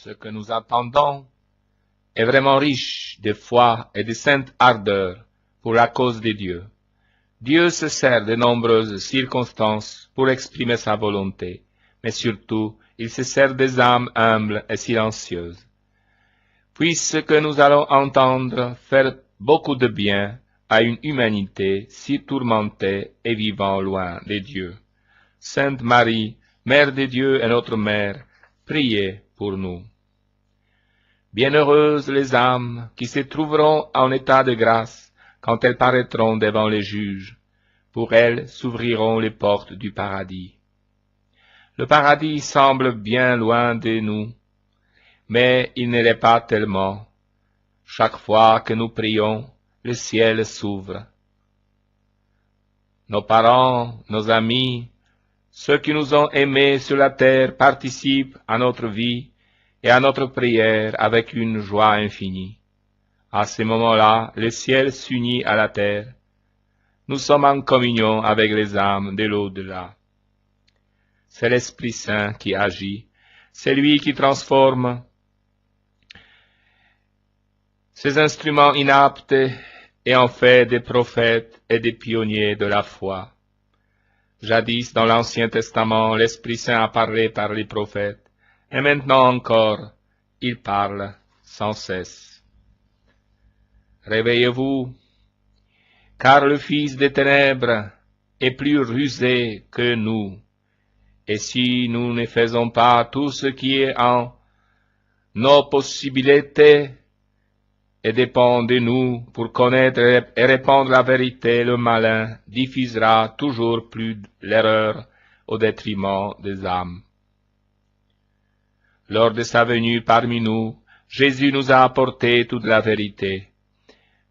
ce que nous attendons est vraiment riche de foi et de sainte ardeur pour la cause de Dieu. Dieu se sert de nombreuses circonstances pour exprimer sa volonté, mais surtout, il se sert des âmes humbles et silencieuses. Puisque nous allons entendre faire beaucoup de bien à une humanité si tourmentée et vivant loin de Dieu. Sainte Marie, Mère de Dieu et notre Mère, priez pour nous. Bienheureuses les âmes qui se trouveront en état de grâce quand elles paraîtront devant les juges. Pour elles s'ouvriront les portes du paradis. Le paradis semble bien loin de nous, mais il ne l'est pas tellement. Chaque fois que nous prions, le ciel s'ouvre. Nos parents, nos amis, ceux qui nous ont aimés sur la terre participent à notre vie et à notre prière avec une joie infinie. À ce moment-là, le ciel s'unit à la terre. Nous sommes en communion avec les âmes de l'au-delà. C'est l'Esprit Saint qui agit, c'est lui qui transforme ces instruments inaptes et en fait des prophètes et des pionniers de la foi. Jadis, dans l'Ancien Testament, l'Esprit Saint a parlé par les prophètes, et maintenant encore, il parle sans cesse. Réveillez-vous, car le fils des ténèbres est plus rusé que nous, et si nous ne faisons pas tout ce qui est en nos possibilités et dépend de nous pour connaître et répandre la vérité, le malin diffusera toujours plus l'erreur au détriment des âmes. Lors de sa venue parmi nous, Jésus nous a apporté toute la vérité,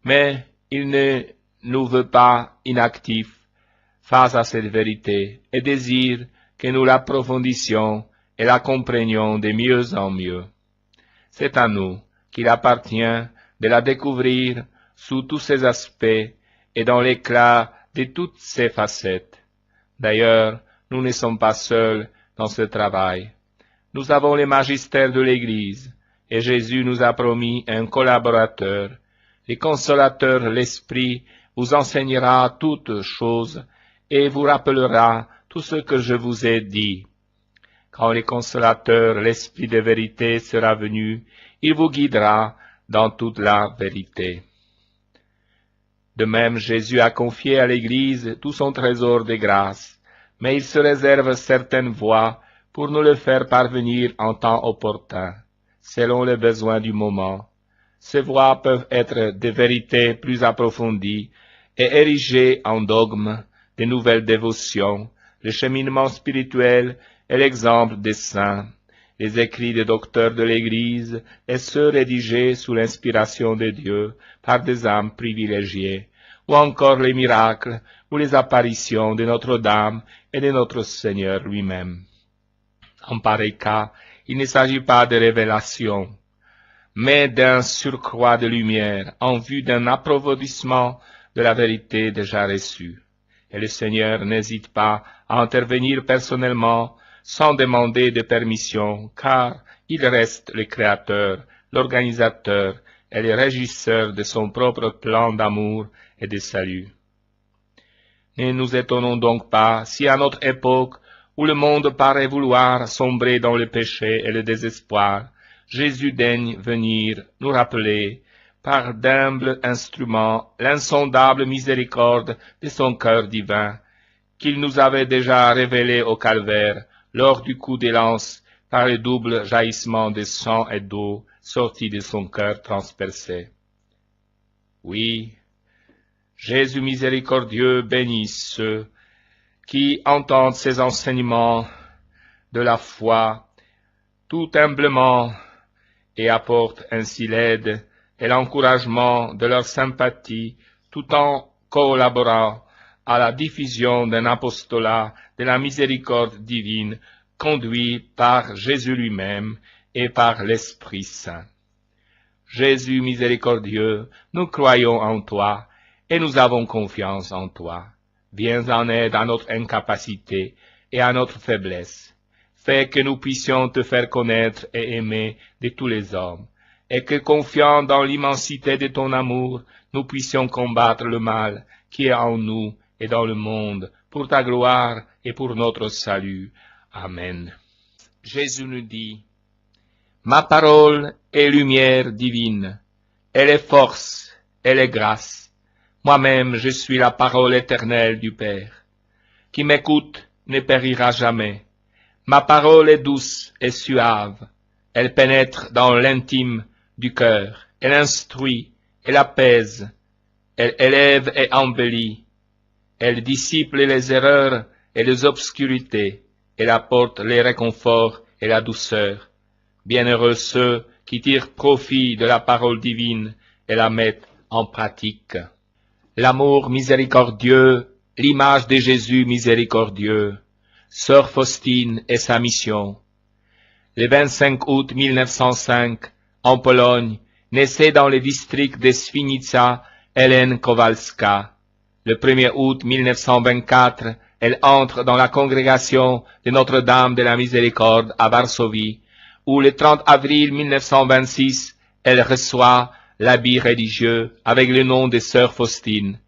mais il ne nous veut pas inactifs face à cette vérité et désire que nous l'approfondissions et la comprenions de mieux en mieux. C'est à nous qu'il appartient de la découvrir sous tous ses aspects et dans l'éclat de toutes ses facettes. D'ailleurs, nous ne sommes pas seuls dans ce travail. Nous avons le magistère de l'Église, et Jésus nous a promis un collaborateur. Le consolateur, l'Esprit, vous enseignera toutes choses et vous rappellera tout ce que je vous ai dit. Quand le consolateur, l'Esprit de vérité, sera venu, il vous guidera dans toute la vérité. De même, Jésus a confié à l'Église tout son trésor de grâce, mais il se réserve certaines voies pour nous le faire parvenir en temps opportun, selon les besoins du moment. Ces voies peuvent être des vérités plus approfondies et érigées en dogmes, de nouvelles dévotions, le cheminement spirituel et l'exemple des saints, les écrits des docteurs de l'Église et ceux rédigés sous l'inspiration de Dieu par des âmes privilégiées, ou encore les miracles ou les apparitions de Notre-Dame et de notre Seigneur lui-même. En pareil cas, il ne s'agit pas de révélation, mais d'un surcroît de lumière en vue d'un approfondissement de la vérité déjà reçue. Et le Seigneur n'hésite pas à intervenir personnellement sans demander de permission, car il reste le Créateur, l'organisateur et le régisseur de son propre plan d'amour et de salut. Ne nous étonnons donc pas si à notre époque, où le monde paraît vouloir sombrer dans le péché et le désespoir, Jésus daigne venir nous rappeler, par d'humbles instruments, l'insondable miséricorde de son cœur divin, qu'il nous avait déjà révélé au calvaire, lors du coup de lance, par le double jaillissement de sang et d'eau sortis de son cœur transpercé. Oui, Jésus miséricordieux bénisse ceux qui entendent ces enseignements de la foi tout humblement et apportent ainsi l'aide et l'encouragement de leur sympathie tout en collaborant à la diffusion d'un apostolat de la miséricorde divine conduit par Jésus lui-même et par l'Esprit Saint. Jésus miséricordieux, nous croyons en toi et nous avons confiance en toi. Viens en aide à notre incapacité et à notre faiblesse. fais que nous puissions te faire connaître et aimer de tous les hommes, et que, confiant dans l'immensité de ton amour, nous puissions combattre le mal qui est en nous et dans le monde, pour ta gloire et pour notre salut. Amen. Jésus nous dit, ma parole est lumière divine, elle est force, elle est grâce. Moi-même, je suis la parole éternelle du Père. Qui m'écoute ne périra jamais. Ma parole est douce et suave. Elle pénètre dans l'intime du cœur. Elle instruit, elle apaise. Elle élève et embellit. Elle dissipe les erreurs et les obscurités. Elle apporte les réconforts et la douceur. Bienheureux ceux qui tirent profit de la parole divine et la mettent en pratique. L'amour miséricordieux, l'image de Jésus miséricordieux, Sœur Faustine et sa mission. Le 25 août 1905, en Pologne, naissait dans le district de Świnica Hélène Kowalska. Le 1er août 1924, elle entre dans la congrégation de Notre-Dame de la Miséricorde à Varsovie, où le 30 avril 1926, elle reçoit l'habit religieux avec le nom de Sœur Faustine.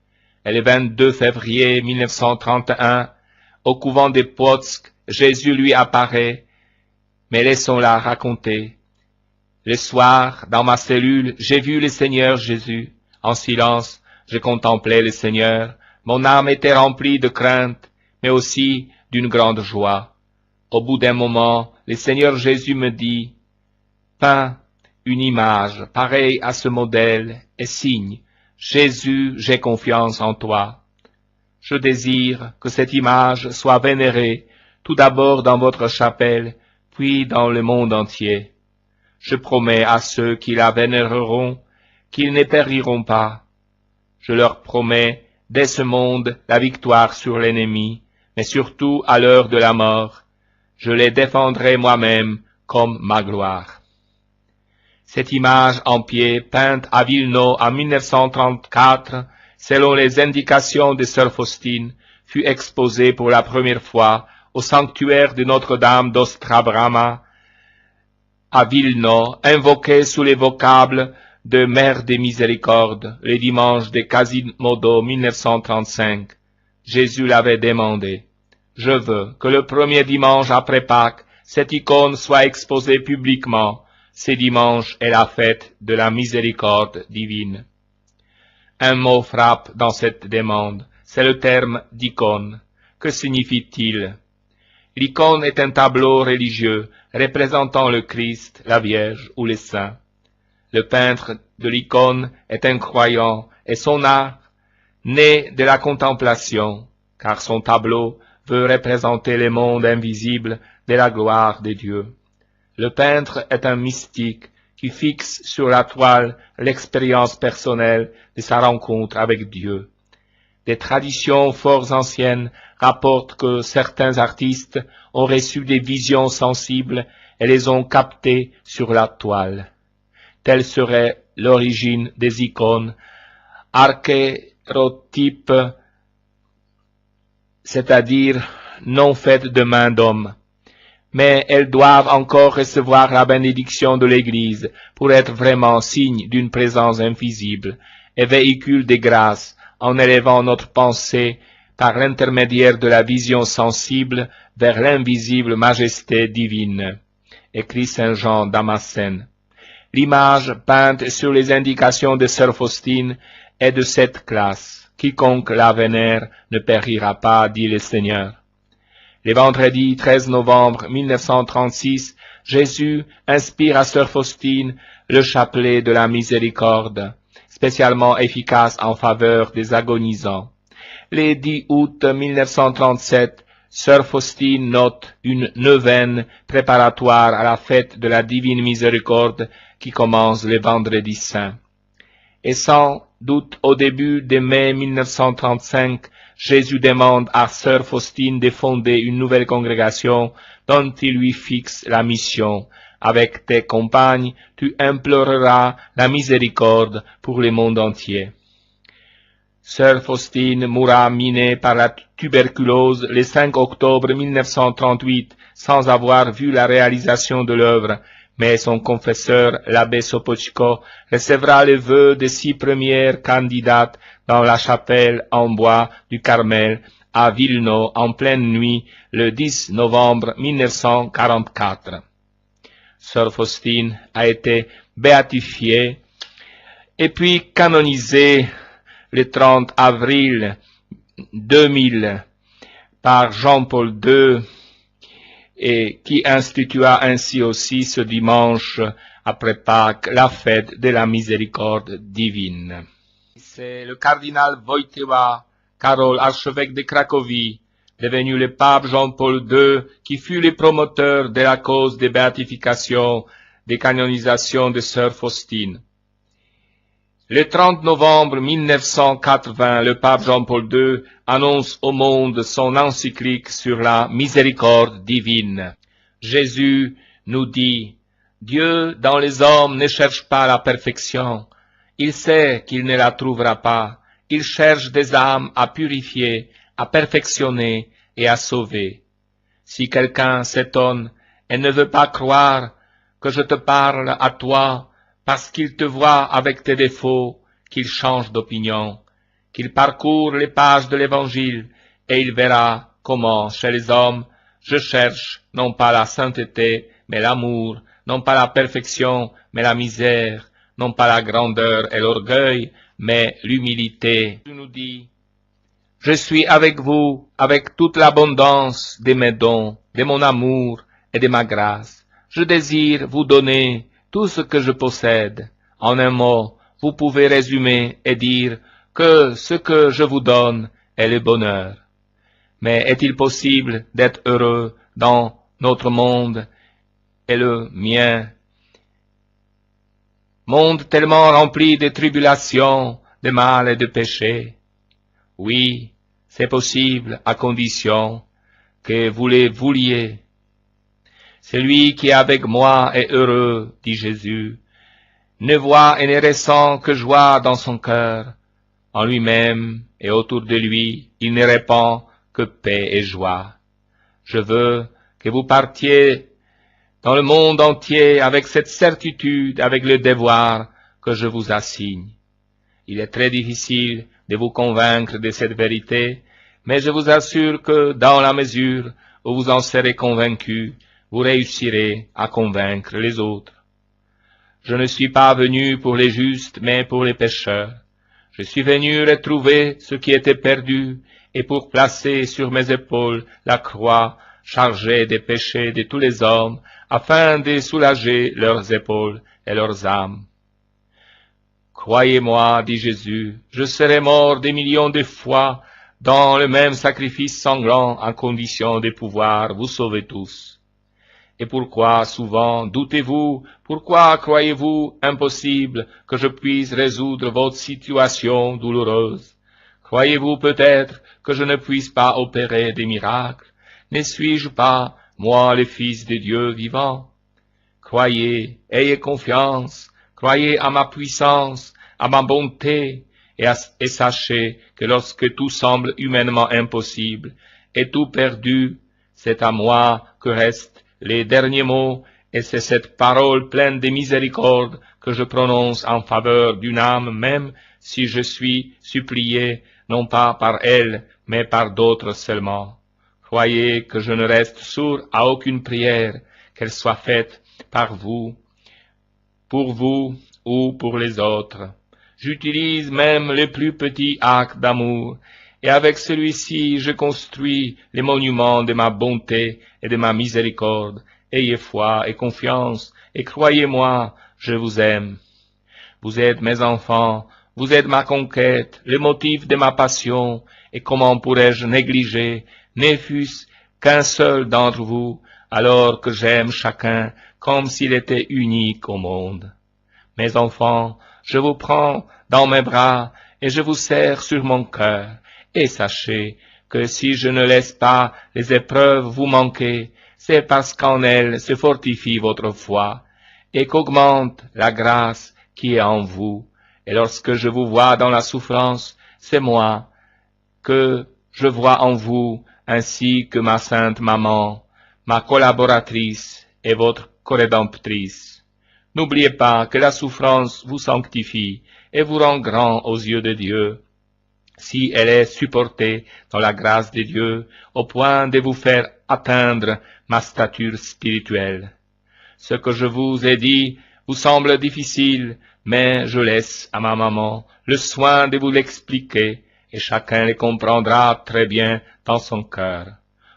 Et le 22 février 1931, au couvent de Płock, Jésus lui apparaît, mais laissons-la raconter. Le soir, dans ma cellule, j'ai vu le Seigneur Jésus. En silence, je contemplais le Seigneur. Mon âme était remplie de crainte, mais aussi d'une grande joie. Au bout d'un moment, le Seigneur Jésus me dit, « Peins une image pareille à ce modèle et signe, Jésus, j'ai confiance en toi. Je désire que cette image soit vénérée, tout d'abord dans votre chapelle, puis dans le monde entier. Je promets à ceux qui la vénéreront qu'ils ne périront pas. Je leur promets, dès ce monde, la victoire sur l'ennemi, mais surtout à l'heure de la mort. Je les défendrai moi-même comme ma gloire. » Cette image en pied, peinte à Wilno en 1934, selon les indications de Sœur Faustine, fut exposée pour la première fois au sanctuaire de Notre-Dame d'Ostrabrama à Wilno, invoquée sous les vocables de Mère des Miséricordes, le dimanche de Quasimodo 1935. Jésus l'avait demandé. Je veux que le premier dimanche après Pâques, cette icône soit exposée publiquement. Ce dimanche est la fête de la miséricorde divine. Un mot frappe dans cette demande, c'est le terme d'icône. Que signifie-t-il? L'icône est un tableau religieux représentant le Christ, la Vierge ou les saints. Le peintre de l'icône est un croyant et son art naît de la contemplation, car son tableau veut représenter le monde invisible de la gloire de Dieu. Le peintre est un mystique qui fixe sur la toile l'expérience personnelle de sa rencontre avec Dieu. Des traditions fort anciennes rapportent que certains artistes ont reçu des visions sensibles et les ont captées sur la toile. Telle serait l'origine des icônes archérotypes, c'est-à-dire non faites de main d'homme. Mais elles doivent encore recevoir la bénédiction de l'Église pour être vraiment signe d'une présence invisible et véhicule de grâce en élevant notre pensée par l'intermédiaire de la vision sensible vers l'invisible majesté divine. Écrit Saint Jean Damascène. L'image peinte sur les indications de Sœur Faustine est de cette classe. Quiconque la vénère ne périra pas, dit le Seigneur. Le vendredi 13 novembre 1936, Jésus inspire à Sœur Faustine le chapelet de la miséricorde, spécialement efficace en faveur des agonisants. Le 10 août 1937, Sœur Faustine note une neuvaine préparatoire à la fête de la Divine Miséricorde qui commence le vendredi saint. Et sans doute au début de mai 1935, Jésus demande à Sœur Faustine de fonder une nouvelle congrégation dont il lui fixe la mission. Avec tes compagnes, tu imploreras la miséricorde pour le monde entier. Sœur Faustine mourra minée par la tuberculose le 5 octobre 1938 sans avoir vu la réalisation de l'œuvre, mais son confesseur, l'abbé Sopocko, recevra le vœu des 6 premières candidates dans la chapelle en bois du Carmel à Villeneuve en pleine nuit le 10 novembre 1944. Sœur Faustine a été béatifiée et puis canonisée le 30 avril 2000 par Jean-Paul II et qui institua ainsi aussi ce dimanche après Pâques la fête de la miséricorde divine. C'est le cardinal Wojtyła Karol, archevêque de Cracovie, devenu le pape Jean-Paul II, qui fut le promoteur de la cause des béatifications, des canonisations de sœur Faustine. Le 30 novembre 1980, le pape Jean-Paul II annonce au monde son encyclique sur la miséricorde divine. Jésus nous dit, « Dieu dans les hommes ne cherche pas la perfection. Il sait qu'il ne la trouvera pas. Il cherche des âmes à purifier, à perfectionner et à sauver. Si quelqu'un s'étonne et ne veut pas croire que je te parle à toi, parce qu'il te voit avec tes défauts, qu'il change d'opinion, qu'il parcourt les pages de l'Évangile, et il verra comment, chez les hommes, je cherche non pas la sainteté, mais l'amour, non pas la perfection, mais la misère, non pas la grandeur et l'orgueil, mais l'humilité. Tu nous dis, je suis avec vous, avec toute l'abondance de mes dons, de mon amour et de ma grâce. Je désire vous donner tout ce que je possède. En un mot, vous pouvez résumer et dire que ce que je vous donne est le bonheur. Mais est-il possible d'être heureux dans notre monde et le mien? Monde tellement rempli de tribulations, de mal et de péché. Oui, c'est possible à condition que vous les vouliez. Celui qui est avec moi est heureux, dit Jésus, ne voit et ne ressent que joie dans son cœur. En lui-même et autour de lui, il ne répand que paix et joie. Je veux que vous partiez dans le monde entier avec cette certitude, avec le devoir que je vous assigne. Il est très difficile de vous convaincre de cette vérité, mais je vous assure que dans la mesure où vous en serez convaincus, vous réussirez à convaincre les autres. Je ne suis pas venu pour les justes, mais pour les pécheurs. Je suis venu retrouver ce qui était perdu, et pour placer sur mes épaules la croix chargée des péchés de tous les hommes, afin de soulager leurs épaules et leurs âmes. Croyez-moi, dit Jésus, je serai mort des millions de fois dans le même sacrifice sanglant, à condition de pouvoir vous sauver tous. Et pourquoi souvent doutez-vous, pourquoi croyez-vous impossible que je puisse résoudre votre situation douloureuse? Croyez-vous peut-être que je ne puisse pas opérer des miracles? Ne suis-je pas, moi, le Fils de Dieu vivant? Croyez, ayez confiance, croyez à ma puissance, à ma bonté, et sachez que lorsque tout semble humainement impossible et tout perdu, c'est à moi que restent les derniers mots, et c'est cette parole pleine de miséricorde que je prononce en faveur d'une âme, même si je suis supplié, non pas par elle, mais par d'autres seulement. Croyez que je ne reste sourd à aucune prière, qu'elle soit faite par vous, pour vous ou pour les autres. J'utilise même le plus petit acte d'amour, et avec celui-ci je construis les monuments de ma bonté et de ma miséricorde. Ayez foi et confiance, et croyez-moi, je vous aime. Vous êtes mes enfants, vous êtes ma conquête, le motif de ma passion, et comment pourrais-je négliger, ne fût-ce qu'un seul d'entre vous, alors que j'aime chacun comme s'il était unique au monde. Mes enfants, je vous prends dans mes bras, et je vous serre sur mon cœur, et sachez que si je ne laisse pas les épreuves vous manquer, c'est parce qu'en elles se fortifie votre foi, et qu'augmente la grâce qui est en vous. Et lorsque je vous vois dans la souffrance, c'est moi, que je vois en vous, ainsi que ma sainte maman, ma collaboratrice et votre corédemptrice. N'oubliez pas que la souffrance vous sanctifie et vous rend grand aux yeux de Dieu, si elle est supportée dans la grâce de Dieu, au point de vous faire atteindre ma stature spirituelle. Ce que je vous ai dit vous semble difficile, mais je laisse à ma maman le soin de vous l'expliquer, et chacun le comprendra très bien dans son cœur.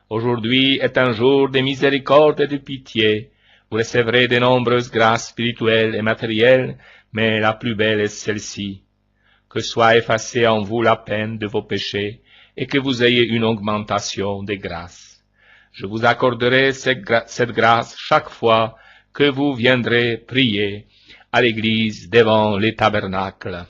Aujourd'hui est un jour de miséricorde et de pitié. Vous recevrez de nombreuses grâces spirituelles et matérielles, mais la plus belle est celle-ci. Que soit effacée en vous la peine de vos péchés, et que vous ayez une augmentation des grâces. Je vous accorderai cette grâce chaque fois que vous viendrez prier à l'église devant les tabernacles.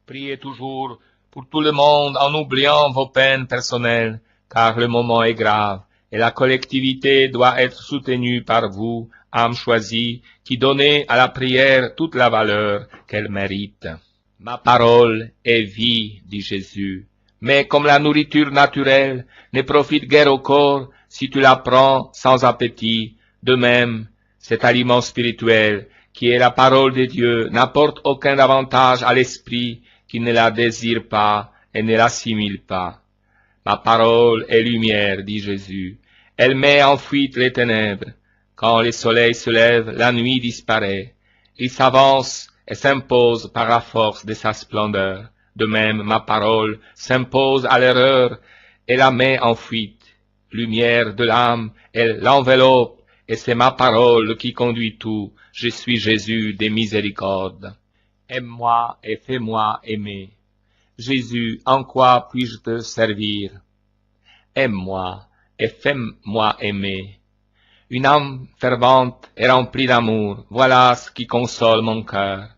Priez toujours pour tout le monde en oubliant vos peines personnelles, car le moment est grave, et la collectivité doit être soutenue par vous, âme choisie, qui donnez à la prière toute la valeur qu'elle mérite. Ma parole est vie, dit Jésus, mais comme la nourriture naturelle ne profite guère au corps si tu la prends sans appétit, de même, cet aliment spirituel, qui est la parole de Dieu, n'apporte aucun avantage à l'esprit qui ne la désire pas et ne l'assimile pas. Ma parole est lumière, dit Jésus. Elle met en fuite les ténèbres. Quand le soleil se lève, la nuit disparaît. Il s'avance et s'impose par la force de sa splendeur. De même, ma parole s'impose à l'erreur et la met en fuite. Lumière de l'âme, elle l'enveloppe, et c'est ma parole qui conduit tout. Je suis Jésus des miséricordes. Aime-moi et fais-moi aimer. Jésus, en quoi puis-je te servir? Aime-moi et fais-moi aimer. Une âme fervente et remplie d'amour, voilà ce qui console mon cœur.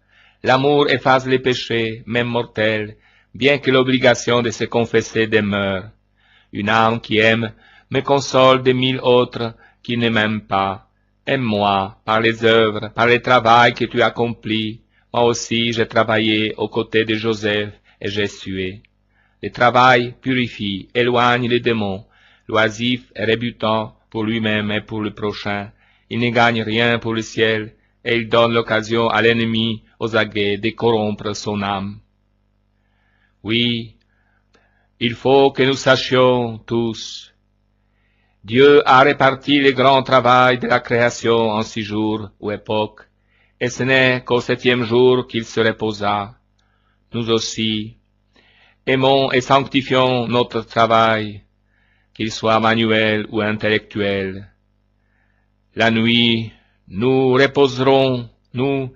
L'amour efface les péchés, même mortels, bien que l'obligation de se confesser demeure. Une âme qui aime me console de 1000 autres qui ne m'aiment pas. Aime-moi par les œuvres, par le travail que tu accomplis. Moi aussi j'ai travaillé aux côtés de Joseph et j'ai sué. Le travail purifie, éloigne les démons, l'oisif et rebutant pour lui-même et pour le prochain. Il ne gagne rien pour le ciel, et il donne l'occasion à l'ennemi, aux aguets, de corrompre son âme. Oui, il faut que nous sachions tous. Dieu a réparti le grand travail de la création en 6 jours ou époques, et ce n'est qu'au 7e jour qu'il se reposa. Nous aussi, aimons et sanctifions notre travail, qu'il soit manuel ou intellectuel. La nuit, nous reposerons, nous,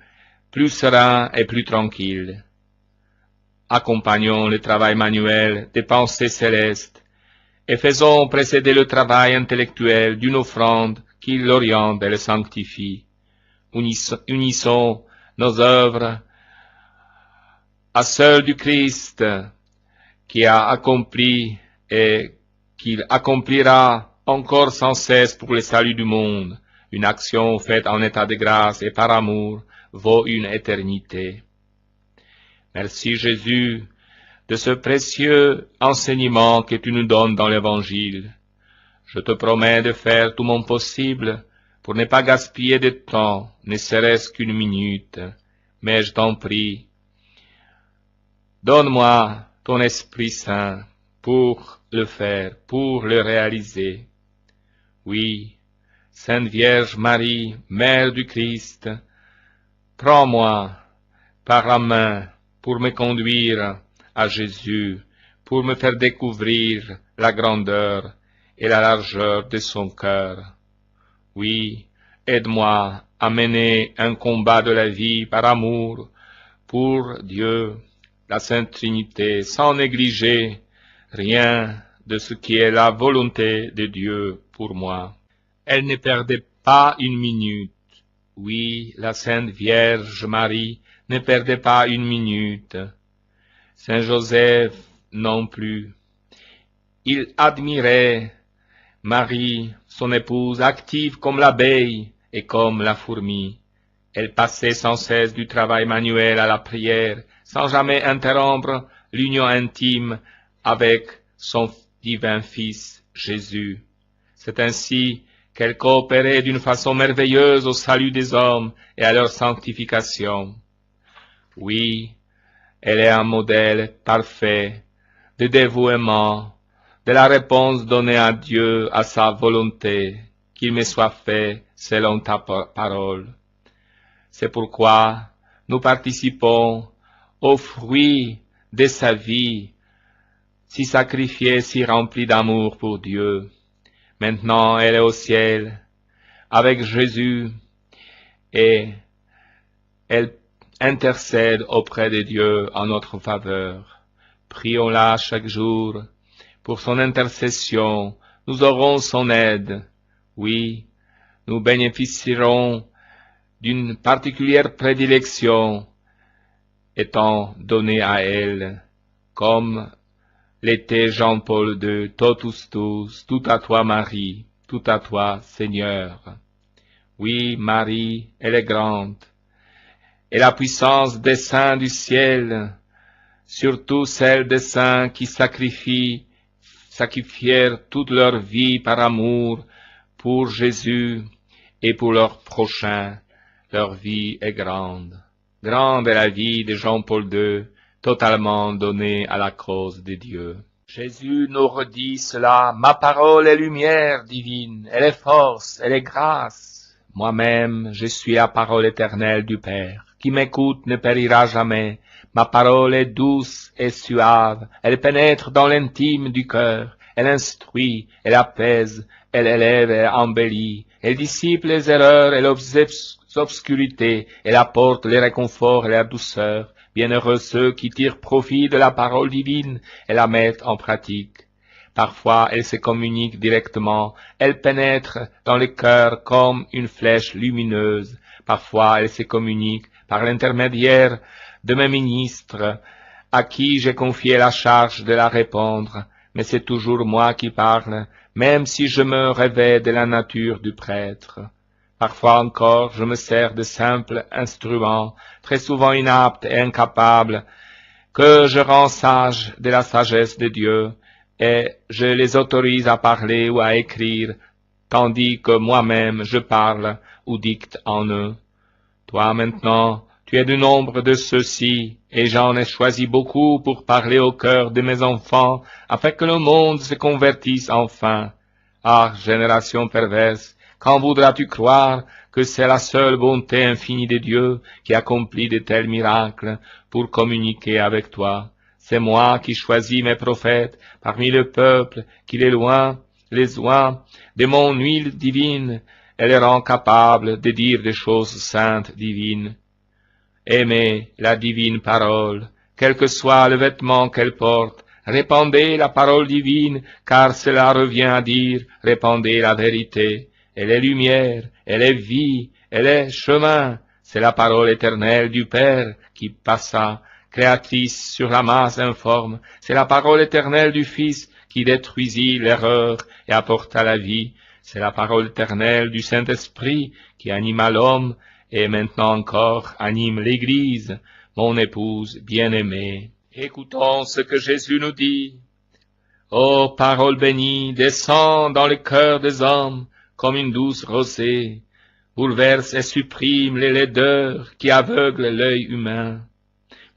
plus sereins et plus tranquilles. Accompagnons le travail manuel des pensées célestes et faisons précéder le travail intellectuel d'une offrande qui l'oriente et le sanctifie. Unissons nos œuvres à celles du Christ qui a accompli et qu'il accomplira encore sans cesse pour le salut du monde. Une action faite en état de grâce et par amour vaut une éternité. Merci Jésus de ce précieux enseignement que tu nous donnes dans l'Évangile. Je te promets de faire tout mon possible pour ne pas gaspiller de temps, ne serait-ce qu'une minute, mais je t'en prie, donne-moi ton Esprit Saint pour le faire, pour le réaliser. Oui, Sainte Vierge Marie, Mère du Christ, prends-moi par la main pour me conduire à Jésus, pour me faire découvrir la grandeur et la largeur de son cœur. Oui, aide-moi à mener un combat de la vie par amour pour Dieu, la Sainte Trinité, sans négliger rien de ce qui est la volonté de Dieu pour moi. Elle ne perdait pas une minute. Oui, la Sainte Vierge Marie ne perdait pas une minute. Saint Joseph non plus. Il admirait Marie, son épouse, active comme l'abeille et comme la fourmi. Elle passait sans cesse du travail manuel à la prière, sans jamais interrompre l'union intime avec son divin Fils Jésus. C'est ainsi qu'elle coopérait d'une façon merveilleuse au salut des hommes et à leur sanctification. Oui, elle est un modèle parfait de dévouement, de la réponse donnée à Dieu à sa volonté, qu'il me soit fait selon ta parole. C'est pourquoi nous participons au fruit de sa vie, si sacrifiée, si remplie d'amour pour Dieu. Maintenant, elle est au ciel, avec Jésus, et elle intercède auprès de Dieu en notre faveur. Prions-la chaque jour. Pour son intercession, nous aurons son aide. Oui, nous bénéficierons d'une particulière prédilection étant donnée à elle, comme l'était Jean-Paul II, totus tuus, tout à toi Marie, tout à toi Seigneur. Oui, Marie, elle est grande, et la puissance des saints du ciel, surtout celle des saints qui sacrifièrent toute leur vie par amour pour Jésus et pour leur prochain, leur vie est grande. Grande est la vie de Jean-Paul II, totalement donnée à la cause de Dieu. Jésus nous redit cela, ma parole est lumière divine, elle est force, elle est grâce. Moi-même, je suis la parole éternelle du Père. Qui m'écoute ne périra jamais. Ma parole est douce et suave, elle pénètre dans l'intime du cœur, elle instruit, elle apaise, elle élève et embellit, elle dissipe les erreurs et l'obscurité, elle apporte le réconfort et la douceur. Bienheureux ceux qui tirent profit de la parole divine et la mettent en pratique. Parfois, elle se communique directement, elle pénètre dans le cœur comme une flèche lumineuse. Parfois, elle se communique par l'intermédiaire de mes ministres, à qui j'ai confié la charge de la répandre, mais c'est toujours moi qui parle, même si je me revêts de la nature du prêtre. Parfois encore, je me sers de simples instruments, très souvent inaptes et incapables, que je rends sages de la sagesse de Dieu, et je les autorise à parler ou à écrire, tandis que moi-même je parle ou dicte en eux. Toi maintenant, tu es du nombre de ceux-ci, et j'en ai choisi beaucoup pour parler au cœur de mes enfants, afin que le monde se convertisse enfin. Ah, génération perverse, quand voudras-tu croire que c'est la seule bonté infinie de Dieu qui accomplit de tels miracles pour communiquer avec toi? C'est moi qui choisis mes prophètes parmi le peuple, qui les oint de mon huile divine, et les rend capables de dire des choses saintes divines. Aimez la divine parole, quel que soit le vêtement qu'elle porte, répandez la parole divine, car cela revient à dire, répandez la vérité. Elle est lumière, elle est vie, elle est chemin, c'est la parole éternelle du Père qui passa, créatrice sur la masse informe, c'est la parole éternelle du Fils qui détruisit l'erreur et apporta la vie, c'est la parole éternelle du Saint-Esprit qui anima l'homme, et maintenant encore anime l'Église, mon épouse bien-aimée. Écoutons ce que Jésus nous dit. Ô parole bénie, descends dans le cœur des hommes comme une douce rosée, bouleverse et supprime les laideurs qui aveuglent l'œil humain.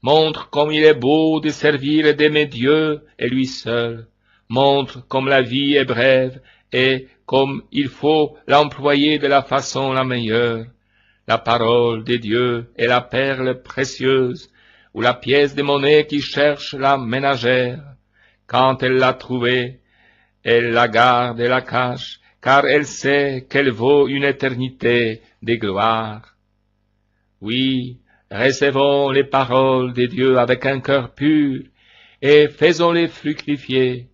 Montre comme il est beau de servir et d'aimer Dieu et lui seul. Montre comme la vie est brève et comme il faut l'employer de la façon la meilleure. La parole de Dieu est la perle précieuse, ou la pièce de monnaie qui cherche la ménagère. Quand elle l'a trouvée, elle la garde et la cache, car elle sait qu'elle vaut une éternité de gloire. Oui, recevons les paroles de Dieu avec un cœur pur, et faisons-les fructifier.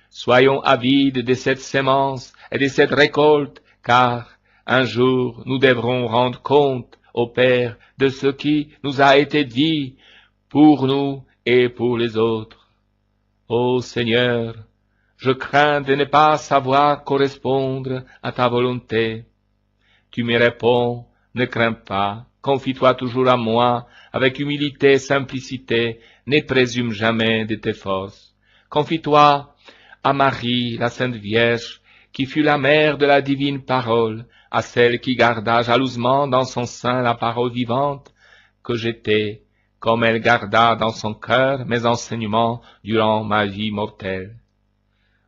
Soyons avides de cette sémence et de cette récolte, car un jour nous devrons rendre compte au Père de ce qui nous a été dit pour nous et pour les autres. Ô Seigneur, je crains de ne pas savoir correspondre à ta volonté. Tu me réponds, ne crains pas, confie-toi toujours à moi, avec humilité et simplicité, ne présume jamais de tes forces. Confie-toi à Marie, la Sainte Vierge, qui fut la mère de la divine parole, à celle qui garda jalousement dans son sein la parole vivante que j'étais, comme elle garda dans son cœur mes enseignements durant ma vie mortelle.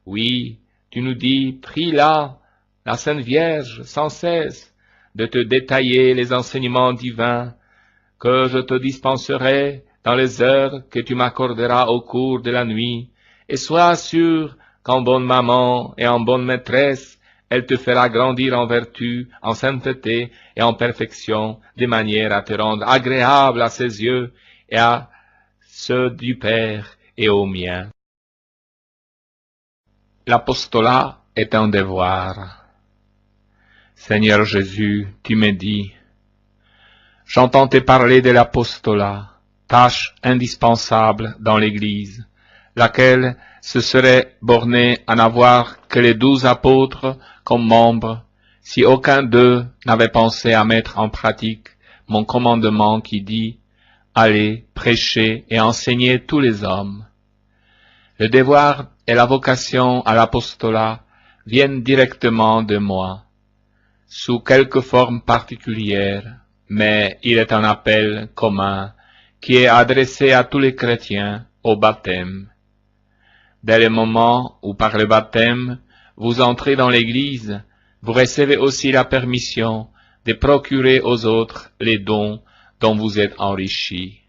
Oui, tu nous dis, prie-la, la Sainte Vierge, sans cesse, de te détailler les enseignements divins que je te dispenserai dans les heures que tu m'accorderas au cours de la nuit, et sois sûr qu'en bonne maman et en bonne maîtresse, elle te fera grandir en vertu, en sainteté et en perfection, de manière à te rendre agréable à ses yeux et à ceux du Père et aux miens. L'apostolat est un devoir. Seigneur Jésus, tu me dis, j'entends te parler de l'apostolat, tâche indispensable dans l'Église, laquelle se serait bornée à n'avoir que les 12 apôtres comme membres, si aucun d'eux n'avait pensé à mettre en pratique mon commandement qui dit « Allez, prêcher et enseigner tous les hommes ». Le devoir et la vocation à l'apostolat viennent directement de moi, sous quelque forme particulière, mais il est un appel commun qui est adressé à tous les chrétiens au baptême. Dès le moment où par le baptême vous entrez dans l'Église, vous recevez aussi la permission de procurer aux autres les dons dont vous êtes enrichis.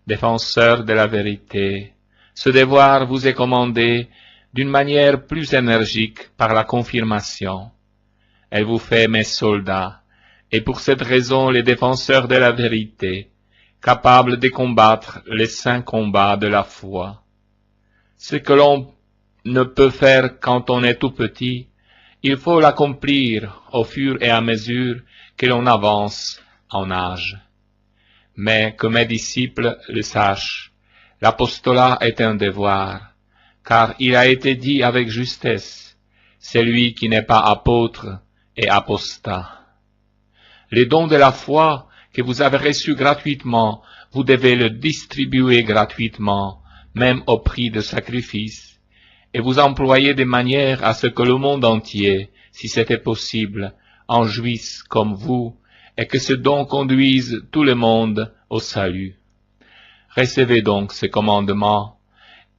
Défenseurs de la vérité, ce devoir vous est commandé d'une manière plus énergique par la confirmation. Elle vous fait mes soldats, et pour cette raison les défenseurs de la vérité, capables de combattre les saints combats de la foi. Ce que l'on ne peut faire quand on est tout petit, il faut l'accomplir au fur et à mesure que l'on avance en âge. Mais que mes disciples le sachent, l'apostolat est un devoir, car il a été dit avec justesse, celui qui n'est pas apôtre est apostat. Les dons de la foi que vous avez reçus gratuitement, vous devez le distribuer gratuitement, même au prix de sacrifice, et vous employer de manière à ce que le monde entier, si c'était possible, en jouisse comme vous, et que ce don conduise tout le monde au salut. Recevez donc ce commandement,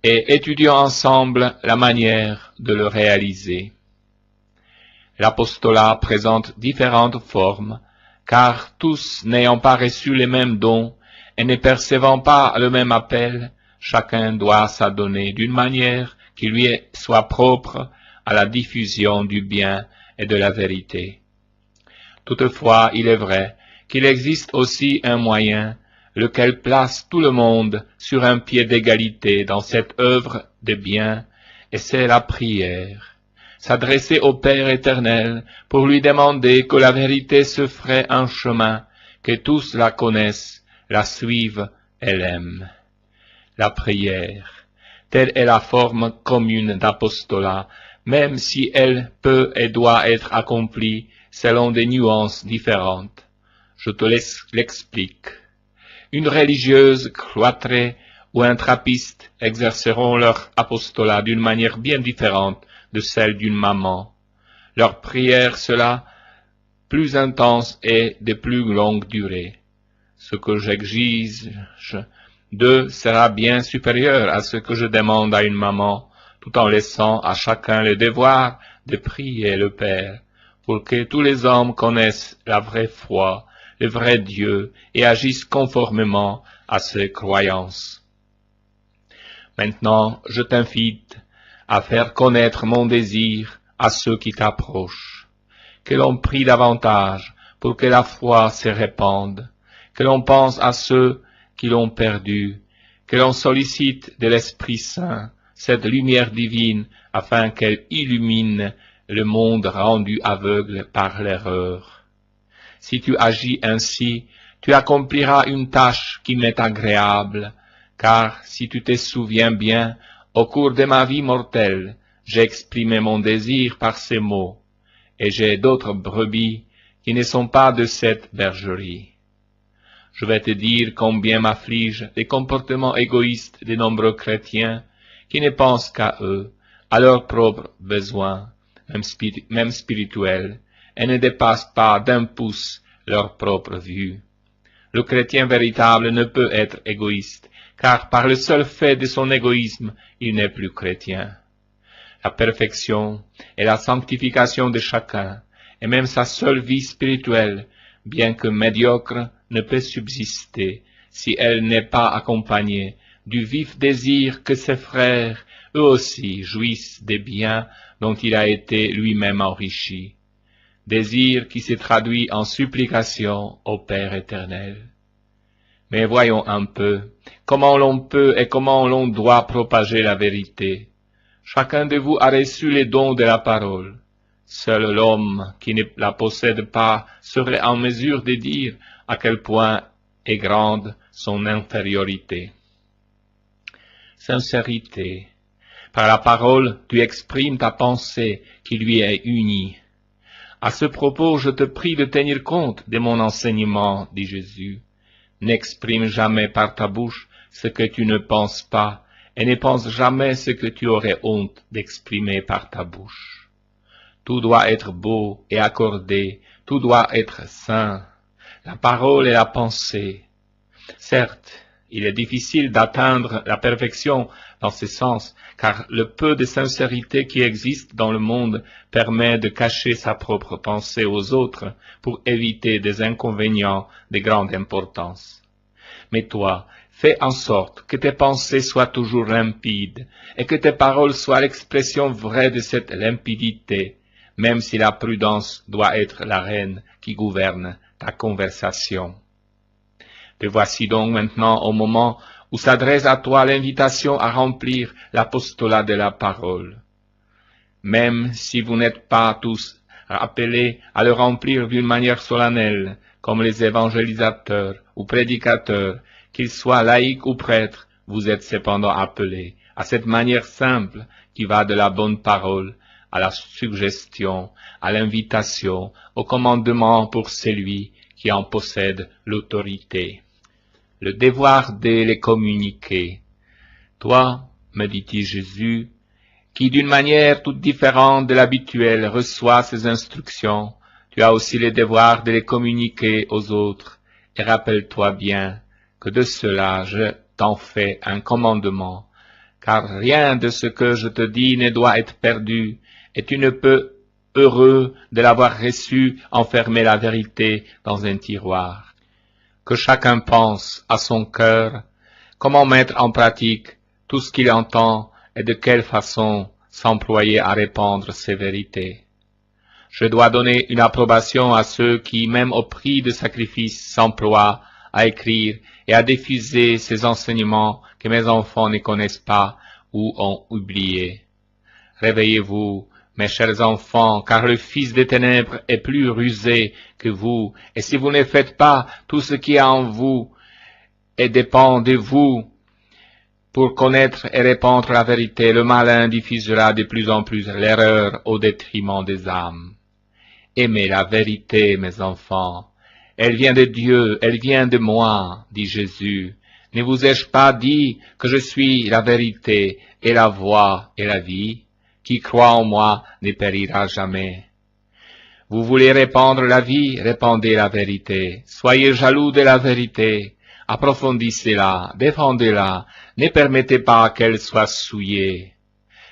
et étudions ensemble la manière de le réaliser. L'apostolat présente différentes formes, car tous n'ayant pas reçu les mêmes dons et ne percevant pas le même appel, chacun doit s'adonner d'une manière qui lui soit propre à la diffusion du bien et de la vérité. Toutefois, il est vrai qu'il existe aussi un moyen, lequel place tout le monde sur un pied d'égalité dans cette œuvre de bien, et c'est la prière. S'adresser au Père éternel pour lui demander que la vérité se ferait un chemin, que tous la connaissent, la suivent et l'aiment. La prière, telle est la forme commune d'apostolat, même si elle peut et doit être accomplie selon des nuances différentes. Je te l'explique. Une religieuse cloîtrée ou un trappiste exerceront leur apostolat d'une manière bien différente de celle d'une maman. Leur prière sera plus intense et de plus longue durée. Ce que j'exige d'eux sera bien supérieur à ce que je demande à une maman, tout en laissant à chacun le devoir de prier le Père, pour que tous les hommes connaissent la vraie foi, le vrai Dieu, et agissent conformément à ses croyances. Maintenant, je t'invite à faire connaître mon désir à ceux qui t'approchent, que l'on prie davantage pour que la foi se répande, que l'on pense à ceux qui l'ont perdue, que l'on sollicite de l'Esprit Saint cette lumière divine afin qu'elle illumine le monde rendu aveugle par l'erreur. Si tu agis ainsi, tu accompliras une tâche qui m'est agréable, car si tu te souviens bien, au cours de ma vie mortelle, j'ai exprimé mon désir par ces mots, et j'ai d'autres brebis qui ne sont pas de cette bergerie. Je vais te dire combien m'affligent les comportements égoïstes des nombreux chrétiens qui ne pensent qu'à eux, à leurs propres besoins, même spirituels, et ne dépassent pas d'un pouce leur propre vue. Le chrétien véritable ne peut être égoïste, car par le seul fait de son égoïsme, il n'est plus chrétien. La perfection et la sanctification de chacun, et même sa seule vie spirituelle, bien que médiocre, ne peut subsister si elle n'est pas accompagnée du vif désir que ses frères, eux aussi, jouissent des biens dont il a été lui-même enrichi. Désir qui se traduit en supplication au Père éternel. Mais voyons un peu comment l'on peut et comment l'on doit propager la vérité. Chacun de vous a reçu les dons de la parole. Seul l'homme qui ne la possède pas serait en mesure de dire à quel point est grande son infériorité. Sincérité. Par la parole, tu exprimes ta pensée qui lui est unie. À ce propos, je te prie de tenir compte de mon enseignement, dit Jésus. N'exprime jamais par ta bouche ce que tu ne penses pas, et ne pense jamais ce que tu aurais honte d'exprimer par ta bouche. Tout doit être beau et accordé, tout doit être saint, la parole et la pensée. Certes, il est difficile d'atteindre la perfection dans ce sens, car le peu de sincérité qui existe dans le monde permet de cacher sa propre pensée aux autres pour éviter des inconvénients de grande importance. Mais toi, fais en sorte que tes pensées soient toujours limpides et que tes paroles soient l'expression vraie de cette limpidité, même si la prudence doit être la reine qui gouverne ta conversation. Te voici donc maintenant au moment où s'adresse à toi l'invitation à remplir l'apostolat de la parole. Même si vous n'êtes pas tous appelés à le remplir d'une manière solennelle, comme les évangélisateurs ou prédicateurs, qu'ils soient laïcs ou prêtres, vous êtes cependant appelés à cette manière simple qui va de la bonne parole à la suggestion, à l'invitation, au commandement pour celui qui en possède l'autorité. Le devoir de les communiquer. Toi, me dit-il Jésus, qui d'une manière toute différente de l'habituelle reçoit ces instructions, tu as aussi le devoir de les communiquer aux autres, et rappelle-toi bien que de cela je t'en fais un commandement, car rien de ce que je te dis ne doit être perdu, et tu ne peux, heureux de l'avoir reçu, enfermer la vérité dans un tiroir. Que chacun pense à son cœur comment mettre en pratique tout ce qu'il entend et de quelle façon s'employer à répandre ces vérités. Je dois donner une approbation à ceux qui, même au prix de sacrifices, s'emploient à écrire et à diffuser ces enseignements que mes enfants ne connaissent pas ou ont oubliés. Réveillez-vous, mes chers enfants, car le fils des ténèbres est plus rusé que vous, et si vous ne faites pas tout ce qui est en vous et dépend de vous pour connaître et répandre la vérité, le malin diffusera de plus en plus l'erreur au détriment des âmes. Aimez la vérité, mes enfants. Elle vient de Dieu, elle vient de moi, dit Jésus. Ne vous ai-je pas dit que je suis la vérité et la voie et la vie? Qui croit en moi ne périra jamais. Vous voulez répandre la vie, répandez la vérité. Soyez jaloux de la vérité, approfondissez-la, défendez-la, ne permettez pas qu'elle soit souillée.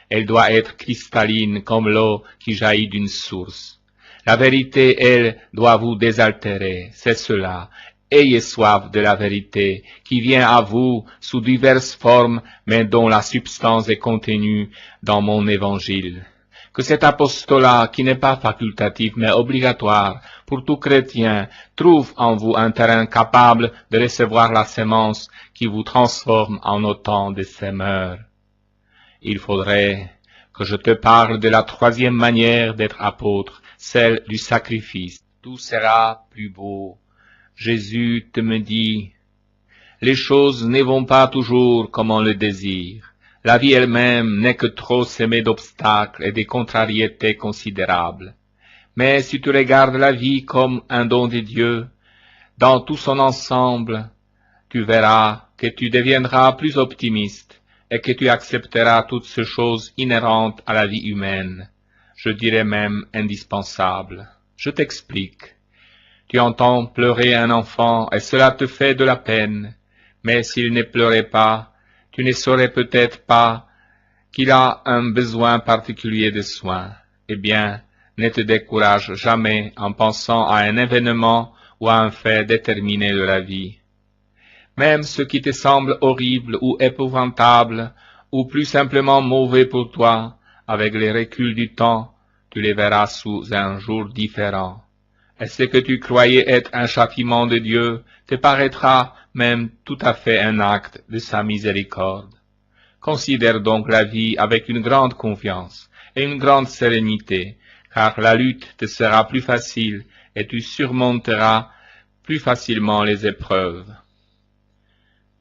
Elle doit être cristalline comme l'eau qui jaillit d'une source. La vérité, elle, doit vous désaltérer, c'est cela. Ayez soif de la vérité, qui vient à vous sous diverses formes, mais dont la substance est contenue dans mon évangile. Que cet apostolat, qui n'est pas facultatif, mais obligatoire pour tout chrétien, trouve en vous un terrain capable de recevoir la sémence qui vous transforme en autant de semeurs. Il faudrait que je te parle de la troisième manière d'être apôtre, celle du sacrifice. Tout sera plus beau. Jésus te me dit, les choses ne vont pas toujours comme on le désire. La vie elle-même n'est que trop semée d'obstacles et de contrariétés considérables. Mais si tu regardes la vie comme un don de Dieu, dans tout son ensemble, tu verras que tu deviendras plus optimiste et que tu accepteras toutes ces choses inhérentes à la vie humaine, je dirais même indispensables. Je t'explique. Tu entends pleurer un enfant et cela te fait de la peine, mais s'il ne pleurait pas, tu ne saurais peut-être pas qu'il a un besoin particulier de soins. Eh bien, ne te décourage jamais en pensant à un événement ou à un fait déterminé de la vie. Même ce qui te semble horrible ou épouvantable, ou plus simplement mauvais pour toi, avec les reculs du temps, tu les verras sous un jour différent. Et ce que tu croyais être un châtiment de Dieu te paraîtra même tout à fait un acte de sa miséricorde. Considère donc la vie avec une grande confiance et une grande sérénité, car la lutte te sera plus facile et tu surmonteras plus facilement les épreuves.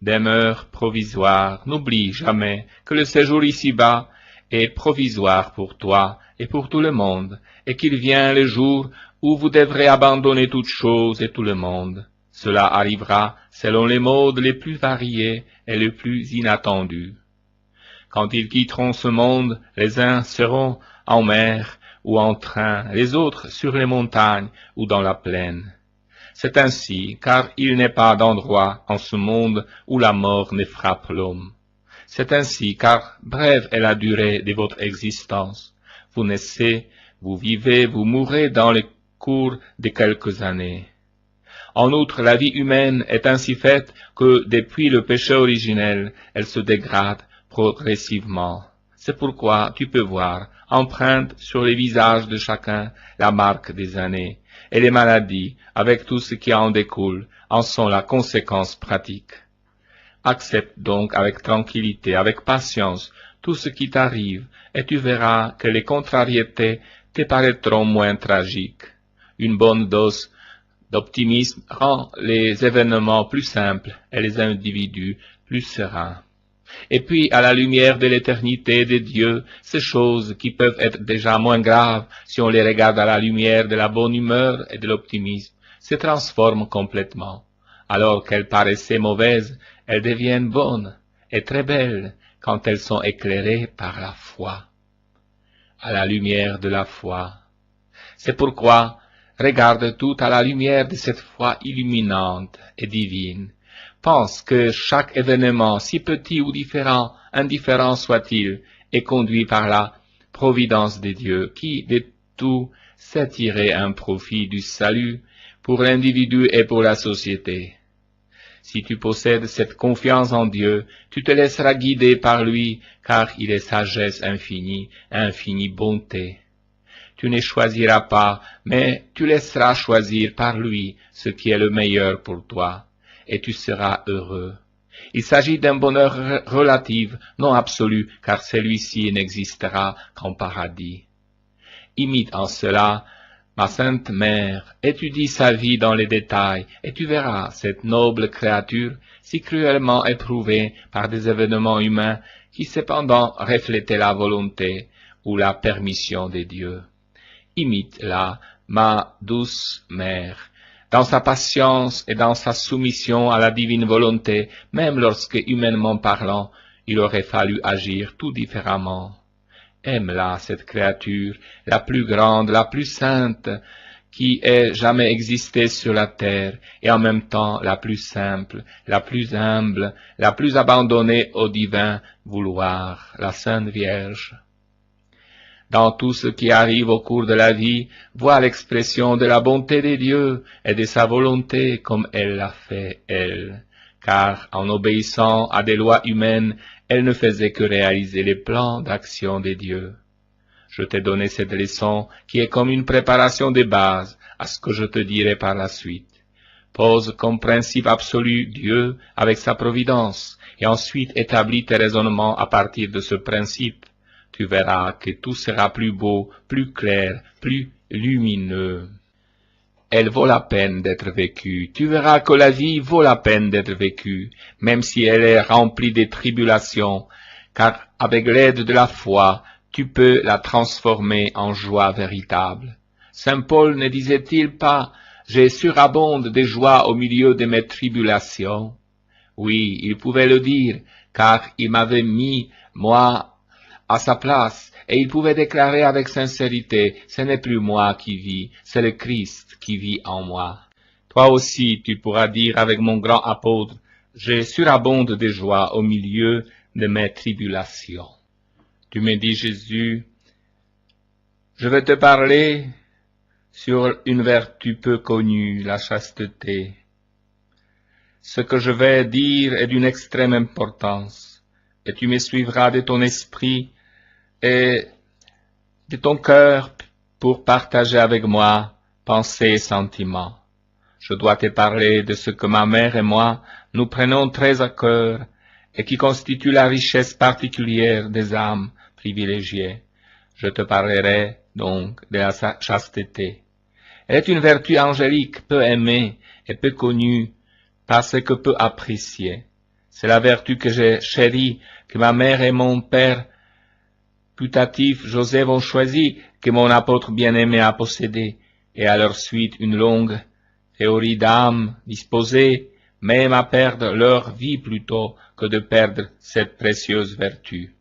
Demeure provisoire, n'oublie jamais que le séjour ici-bas est provisoire pour toi et pour tout le monde, et qu'il vient le jour où vous devrez abandonner toutes choses et tout le monde. Cela arrivera selon les modes les plus variés et les plus inattendus. Quand ils quitteront ce monde, les uns seront en mer ou en train, les autres sur les montagnes ou dans la plaine. C'est ainsi, car il n'est pas d'endroit en ce monde où la mort ne frappe l'homme. C'est ainsi, car brève est la durée de votre existence. Vous naissez, vous vivez, vous mourrez dans le cours de quelques années. En outre, la vie humaine est ainsi faite que, depuis le péché originel, elle se dégrade progressivement. C'est pourquoi tu peux voir, empreinte sur les visages de chacun, la marque des années, et les maladies, avec tout ce qui en découle, en sont la conséquence pratique. Accepte donc avec tranquillité, avec patience, tout ce qui t'arrive, et tu verras que les contrariétés te paraîtront moins tragiques. Une bonne dose d'optimisme rend les événements plus simples et les individus plus sereins. Et puis, à la lumière de l'éternité de Dieu, ces choses qui peuvent être déjà moins graves, si on les regarde à la lumière de la bonne humeur et de l'optimisme, se transforment complètement. Alors qu'elles paraissaient mauvaises, elles deviennent bonnes et très belles quand elles sont éclairées par la foi. À la lumière de la foi. C'est pourquoi, regarde tout à la lumière de cette foi illuminante et divine. Pense que chaque événement, si petit ou différent, indifférent soit-il, est conduit par la providence de Dieu, qui de tout sait tirer un profit du salut pour l'individu et pour la société. Si tu possèdes cette confiance en Dieu, tu te laisseras guider par lui, car il est sagesse infinie, infinie bonté. Tu ne choisiras pas, mais tu laisseras choisir par lui ce qui est le meilleur pour toi. Et tu seras heureux. Il s'agit d'un bonheur relatif, non absolu, car celui-ci n'existera qu'en paradis. Imite en cela ma sainte mère, étudie sa vie dans les détails, et tu verras cette noble créature si cruellement éprouvée par des événements humains qui cependant reflétaient la volonté ou la permission des dieux. Imite-la, ma douce mère, dans sa patience et dans sa soumission à la divine volonté, même lorsque, humainement parlant, il aurait fallu agir tout différemment. Aime-la, cette créature, la plus grande, la plus sainte, qui ait jamais existé sur la terre, et en même temps la plus simple, la plus humble, la plus abandonnée au divin vouloir, la Sainte Vierge. Dans tout ce qui arrive au cours de la vie, vois l'expression de la bonté de Dieu et de sa volonté comme elle l'a fait, elle. Car en obéissant à des lois humaines, elle ne faisait que réaliser les plans d'action de Dieu. Je t'ai donné cette leçon qui est comme une préparation de base à ce que je te dirai par la suite. Pose comme principe absolu Dieu avec sa providence et ensuite établis tes raisonnements à partir de ce principe. Tu verras que tout sera plus beau, plus clair, plus lumineux. Elle vaut la peine d'être vécue. Tu verras que la vie vaut la peine d'être vécue, même si elle est remplie de tribulations, car avec l'aide de la foi, tu peux la transformer en joie véritable. Saint Paul ne disait-il pas « j'ai surabonde de joie au milieu de mes tribulations. Oui, il pouvait le dire, car il m'avait mis, moi, à sa place, et il pouvait déclarer avec sincérité, ce n'est plus moi qui vis, c'est le Christ qui vit en moi. Toi aussi, tu pourras dire avec mon grand apôtre, j'ai surabonde de joie au milieu de mes tribulations. Tu me dis, Jésus, je vais te parler sur une vertu peu connue, la chasteté. Ce que je vais dire est d'une extrême importance, et tu me suivras de ton esprit et de ton cœur pour partager avec moi pensées et sentiments. Je dois te parler de ce que ma mère et moi nous prenons très à cœur et qui constitue la richesse particulière des âmes privilégiées. Je te parlerai donc de la chasteté. Elle est une vertu angélique peu aimée et peu connue parce que peu appréciée. C'est la vertu que j'ai chérie, que ma mère et mon père putatif Joseph ont choisi, que mon apôtre bien-aimé a possédé, et à leur suite une longue théorie d'âmes disposées même à perdre leur vie plutôt que de perdre cette précieuse vertu.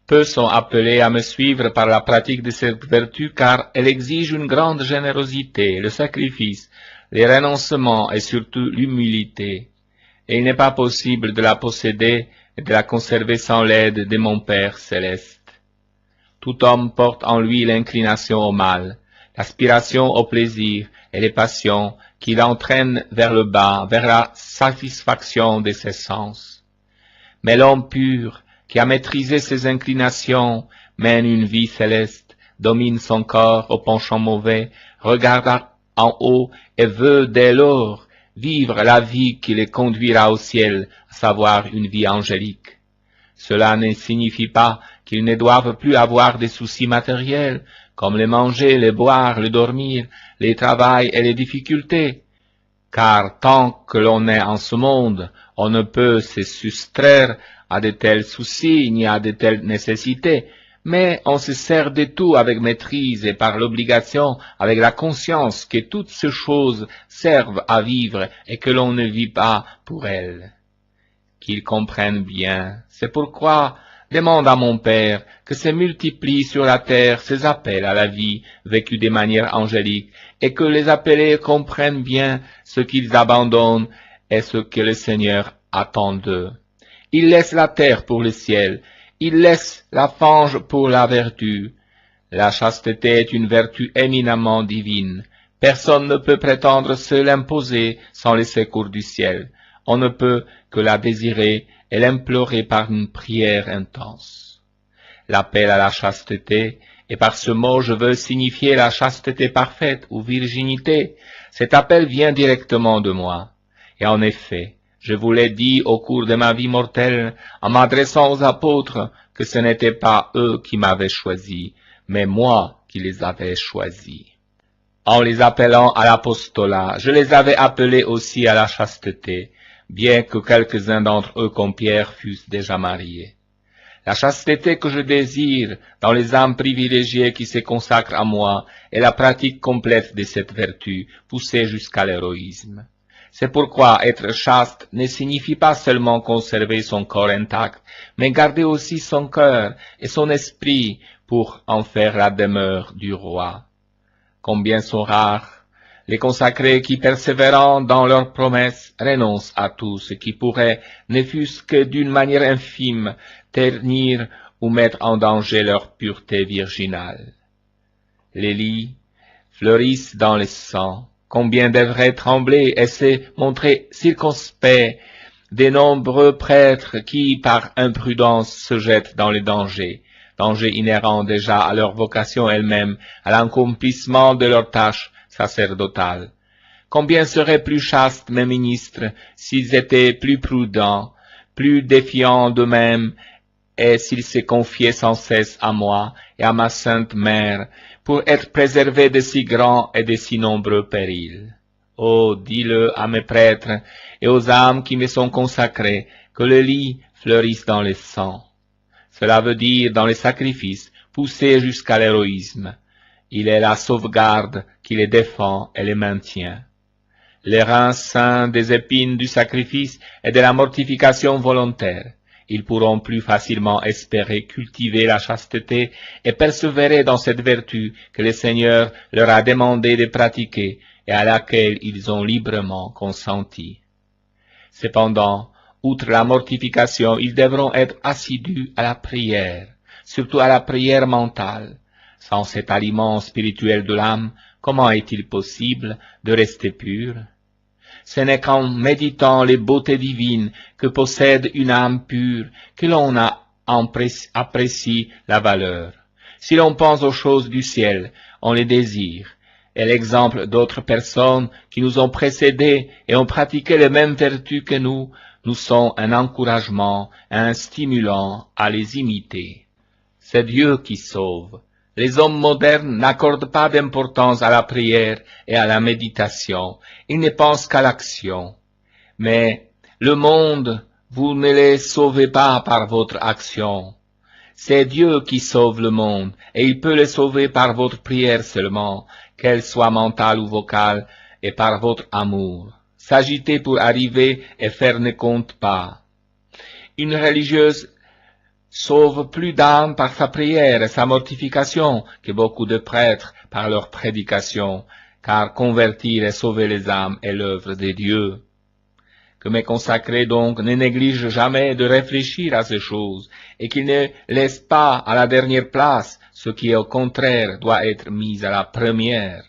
Peu sont appelés à me suivre par la pratique de cette vertu car elle exige une grande générosité, le sacrifice, les renoncements et surtout l'humilité. Et il n'est pas possible de la posséder et de la conserver sans l'aide de mon Père céleste. Tout homme porte en lui l'inclination au mal, l'aspiration au plaisir et les passions qui l'entraînent vers le bas, vers la satisfaction de ses sens. Mais l'homme pur, qui a maîtrisé ses inclinations, mène une vie céleste, domine son corps au penchant mauvais, regarde en haut et veut dès lors vivre la vie qui le conduira au ciel, à savoir une vie angélique. Cela ne signifie pas qu'ils ne doivent plus avoir des soucis matériels, comme les manger, les boire, le dormir, les travail et les difficultés. Car tant que l'on est en ce monde, on ne peut se soustraire à de tels soucis ni à de telles nécessités, mais on se sert de tout avec maîtrise et par l'obligation, avec la conscience que toutes ces choses servent à vivre et que l'on ne vit pas pour elles. Qu'ils comprennent bien. C'est pourquoi demande à mon Père que se multiplient sur la terre ces appels à la vie vécue de manière angélique, et que les appelés comprennent bien ce qu'ils abandonnent et ce que le Seigneur attend d'eux. Ils laissent la terre pour le ciel, ils laissent la fange pour la vertu. La chasteté est une vertu éminemment divine. Personne ne peut prétendre se l'imposer sans le secours du ciel. On ne peut que la désirer et l'implorer par une prière intense. L'appel à la chasteté, et par ce mot je veux signifier la chasteté parfaite ou virginité, cet appel vient directement de moi. Et en effet, je vous l'ai dit au cours de ma vie mortelle, en m'adressant aux apôtres, que ce n'était pas eux qui m'avaient choisi, mais moi qui les avais choisis. En les appelant à l'apostolat, je les avais appelés aussi à la chasteté, bien que quelques-uns d'entre eux comme Pierre fussent déjà mariés. La chasteté que je désire dans les âmes privilégiées qui se consacrent à moi est la pratique complète de cette vertu, poussée jusqu'à l'héroïsme. C'est pourquoi être chaste ne signifie pas seulement conserver son corps intact, mais garder aussi son cœur et son esprit pour en faire la demeure du roi. Combien sont rares les consacrés qui, persévérant dans leurs promesses, renoncent à tout ce qui pourrait, ne fût-ce que d'une manière infime, ternir ou mettre en danger leur pureté virginale. Les lys fleurissent dans le sang. Combien devraient trembler et se montrer circonspects des nombreux prêtres qui, par imprudence, se jettent dans les dangers inhérents déjà à leur vocation elle-même, à l'accomplissement de leurs tâches sacerdotales. Combien seraient plus chastes mes ministres s'ils étaient plus prudents, plus défiants d'eux-mêmes, et s'ils se confiaient sans cesse à moi et à ma sainte mère, pour être préservés de si grands et de si nombreux périls. Oh, dis-le à mes prêtres et aux âmes qui me sont consacrées, que le lit fleurisse dans le sang. Cela veut dire dans les sacrifices, poussés jusqu'à l'héroïsme. Il est la sauvegarde qui les défend et les maintient. les reins saints des épines du sacrifice et de la mortification volontaire. Ils pourront plus facilement espérer cultiver la chasteté et persévérer dans cette vertu que le Seigneur leur a demandé de pratiquer et à laquelle ils ont librement consenti. Cependant, outre la mortification, ils devront être assidus à la prière, surtout à la prière mentale. Sans cet aliment spirituel de l'âme, comment est-il possible de rester pur? Ce n'est qu'en méditant les beautés divines que possède une âme pure que l'on apprécie la valeur. Si l'on pense aux choses du ciel, on les désire, et l'exemple d'autres personnes qui nous ont précédés et ont pratiqué les mêmes vertus que nous sont un encouragement, un stimulant à les imiter. C'est Dieu qui sauve. Les hommes modernes n'accordent pas d'importance à la prière et à la méditation, ils ne pensent qu'à l'action. Mais le monde, vous ne les sauvez pas par votre action. C'est Dieu qui sauve le monde, et il peut le sauver par votre prière seulement, qu'elle soit mentale ou vocale, et par votre amour. S'agiter pour arriver et faire ne compte pas. Une religieuse sauve plus d'âmes par sa prière et sa mortification que beaucoup de prêtres par leur prédication, car convertir et sauver les âmes est l'œuvre de Dieu. Que mes consacrés donc ne négligent jamais de réfléchir à ces choses, et qu'ils ne laissent pas à la dernière place ce qui au contraire doit être mis à la première.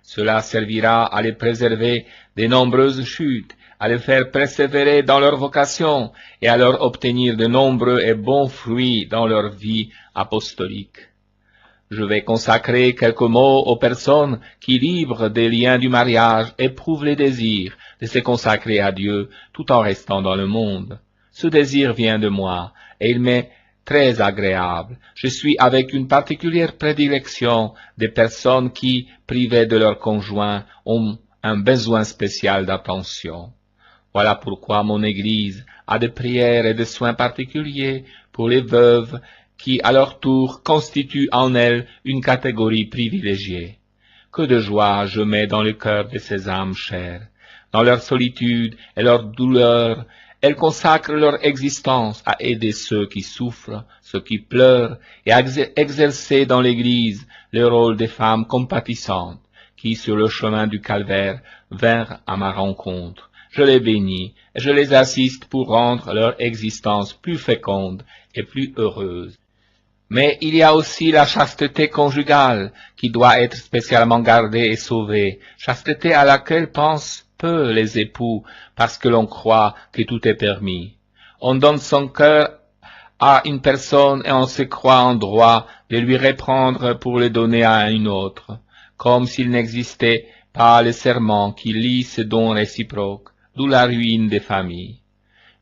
Cela servira à les préserver des nombreuses chutes, à les faire persévérer dans leur vocation et à leur obtenir de nombreux et bons fruits dans leur vie apostolique. Je vais consacrer quelques mots aux personnes qui, libres des liens du mariage, éprouvent le désir de se consacrer à Dieu tout en restant dans le monde. Ce désir vient de moi et il m'est très agréable. Je suis avec une particulière prédilection des personnes qui, privées de leur conjoint, ont un besoin spécial d'attention. Voilà pourquoi mon Église a des prières et des soins particuliers pour les veuves qui, à leur tour, constituent en elles une catégorie privilégiée. Que de joie je mets dans le cœur de ces âmes chères. Dans leur solitude et leur douleur, elles consacrent leur existence à aider ceux qui souffrent, ceux qui pleurent, et à exercer dans l'Église le rôle des femmes compatissantes qui, sur le chemin du calvaire, vinrent à ma rencontre. Je les bénis et je les assiste pour rendre leur existence plus féconde et plus heureuse. Mais il y a aussi la chasteté conjugale qui doit être spécialement gardée et sauvée, chasteté à laquelle pensent peu les époux parce que l'on croit que tout est permis. On donne son cœur à une personne et on se croit en droit de lui reprendre pour le donner à une autre, comme s'il n'existait pas le serment qui lie ce don réciproque, d'où la ruine des familles.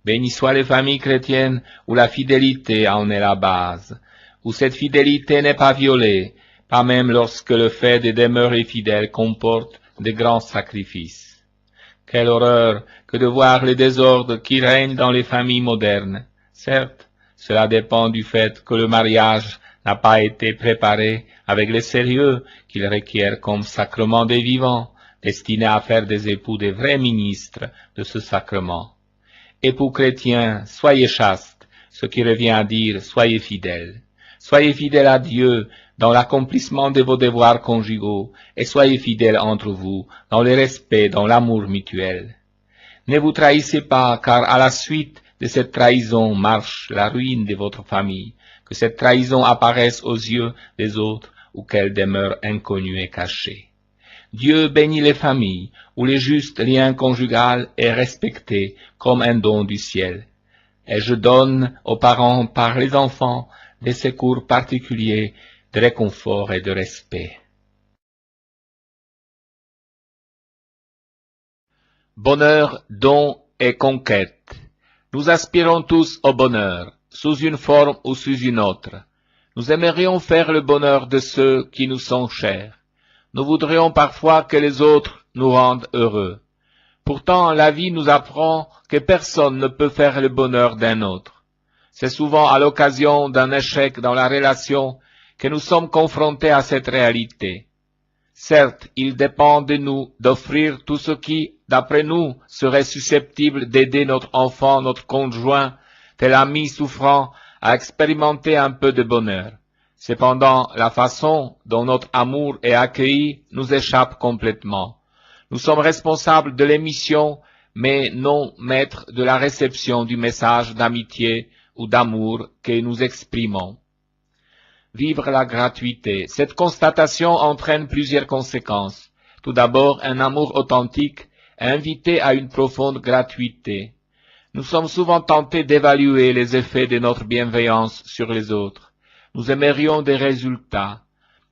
Béni soient les familles chrétiennes où la fidélité en est la base, où cette fidélité n'est pas violée, pas même lorsque le fait de demeurer fidèle comporte de grands sacrifices. Quelle horreur que de voir le désordre qui règne dans les familles modernes. Certes, cela dépend du fait que le mariage n'a pas été préparé avec le sérieux qu'il requiert comme sacrement des vivants, destiné à faire des époux de vrais ministres de ce sacrement. Époux chrétiens, soyez chastes, ce qui revient à dire soyez fidèles. Soyez fidèles à Dieu dans l'accomplissement de vos devoirs conjugaux, et soyez fidèles entre vous dans le respect, dans l'amour mutuel. Ne vous trahissez pas, car à la suite de cette trahison marche la ruine de votre famille, que cette trahison apparaisse aux yeux des autres ou qu'elle demeure inconnue et cachée. Dieu bénit les familles où le juste lien conjugal est respecté comme un don du ciel. Et je donne aux parents par les enfants des secours particuliers de réconfort et de respect. Bonheur, don et conquête. Nous aspirons tous au bonheur, sous une forme ou sous une autre. Nous aimerions faire le bonheur de ceux qui nous sont chers. Nous voudrions parfois que les autres nous rendent heureux. Pourtant, la vie nous apprend que personne ne peut faire le bonheur d'un autre. C'est souvent à l'occasion d'un échec dans la relation que nous sommes confrontés à cette réalité. Certes, il dépend de nous d'offrir tout ce qui, d'après nous, serait susceptible d'aider notre enfant, notre conjoint, tel ami souffrant, à expérimenter un peu de bonheur. Cependant, la façon dont notre amour est accueilli nous échappe complètement. Nous sommes responsables de l'émission, mais non maîtres de la réception du message d'amitié ou d'amour que nous exprimons. Vivre la gratuité. Cette constatation entraîne plusieurs conséquences. Tout d'abord, un amour authentique est invité à une profonde gratuité. Nous sommes souvent tentés d'évaluer les effets de notre bienveillance sur les autres. Nous aimerions des résultats.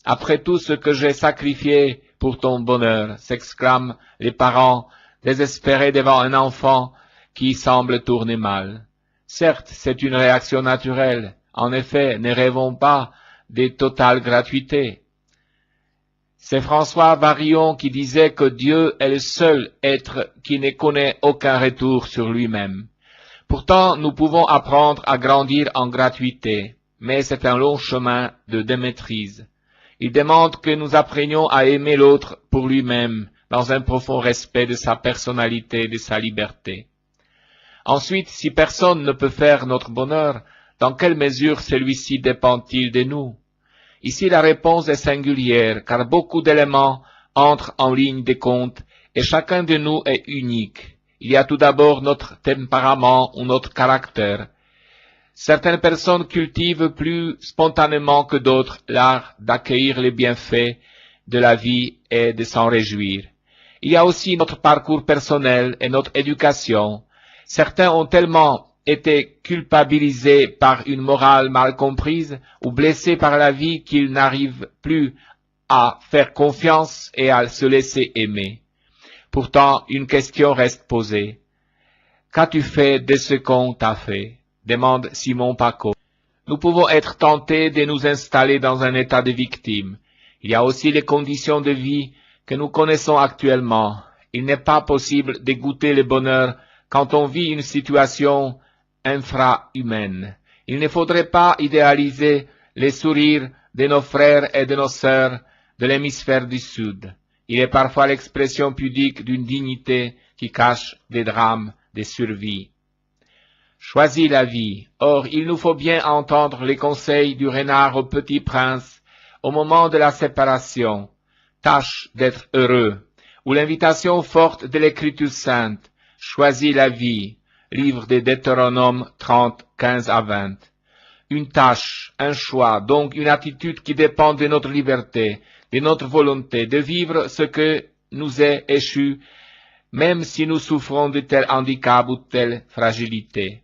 Après tout ce que j'ai sacrifié pour ton bonheur, s'exclament les parents désespérés devant un enfant qui semble tourner mal. Certes, c'est une réaction naturelle. En effet, ne rêvons pas des totales gratuités. C'est François Varillon qui disait que Dieu est le seul être qui ne connaît aucun retour sur lui-même. Pourtant, nous pouvons apprendre à grandir en gratuité, mais c'est un long chemin de démaîtrise. Il demande que nous apprenions à aimer l'autre pour lui-même, dans un profond respect de sa personnalité et de sa liberté. Ensuite, si personne ne peut faire notre bonheur, dans quelle mesure celui-ci dépend-il de nous? Ici, la réponse est singulière, car beaucoup d'éléments entrent en ligne de compte, et chacun de nous est unique. Il y a tout d'abord notre tempérament ou notre caractère. Certaines personnes cultivent plus spontanément que d'autres l'art d'accueillir les bienfaits de la vie et de s'en réjouir. Il y a aussi notre parcours personnel et notre éducation. Certains ont tellement été culpabilisés par une morale mal comprise ou blessés par la vie qu'ils n'arrivent plus à faire confiance et à se laisser aimer. Pourtant, une question reste posée. Qu'as-tu fait de ce qu'on t'a fait? Demande Simon Paco. Nous pouvons être tentés de nous installer dans un état de victime. Il y a aussi les conditions de vie que nous connaissons actuellement. Il n'est pas possible de goûter le bonheur quand on vit une situation infra-humaine. Il ne faudrait pas idéaliser les sourires de nos frères et de nos sœurs de l'hémisphère du Sud. Il est parfois l'expression pudique d'une dignité qui cache des drames de survie. Choisis la vie. Or, il nous faut bien entendre les conseils du renard au petit prince au moment de la séparation. Tâche d'être heureux. Ou l'invitation forte de l'Écriture sainte. Choisis la vie. Livre de Deutéronome 30, 15 à 20. Une tâche, un choix, donc une attitude qui dépend de notre liberté, de notre volonté de vivre ce que nous est échu, même si nous souffrons de tel handicap ou telle fragilité.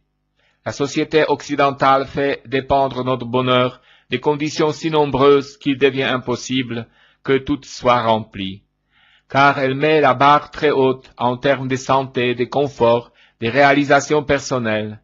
La société occidentale fait dépendre notre bonheur des conditions si nombreuses qu'il devient impossible que toutes soient remplies, car elle met la barre très haute en termes de santé, de confort, de réalisations personnelles.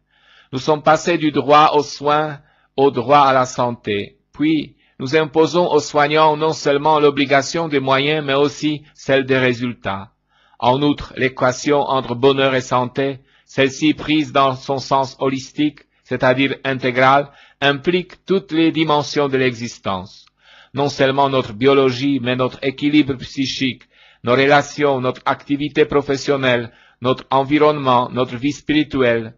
Nous sommes passés du droit aux soins au droit à la santé, puis nous imposons aux soignants non seulement l'obligation des moyens, mais aussi celle des résultats. En outre, l'équation entre bonheur et santé, celle-ci prise dans son sens holistique, c'est-à-dire intégral, implique toutes les dimensions de l'existence. Non seulement notre biologie, mais notre équilibre psychique, nos relations, notre activité professionnelle, notre environnement, notre vie spirituelle.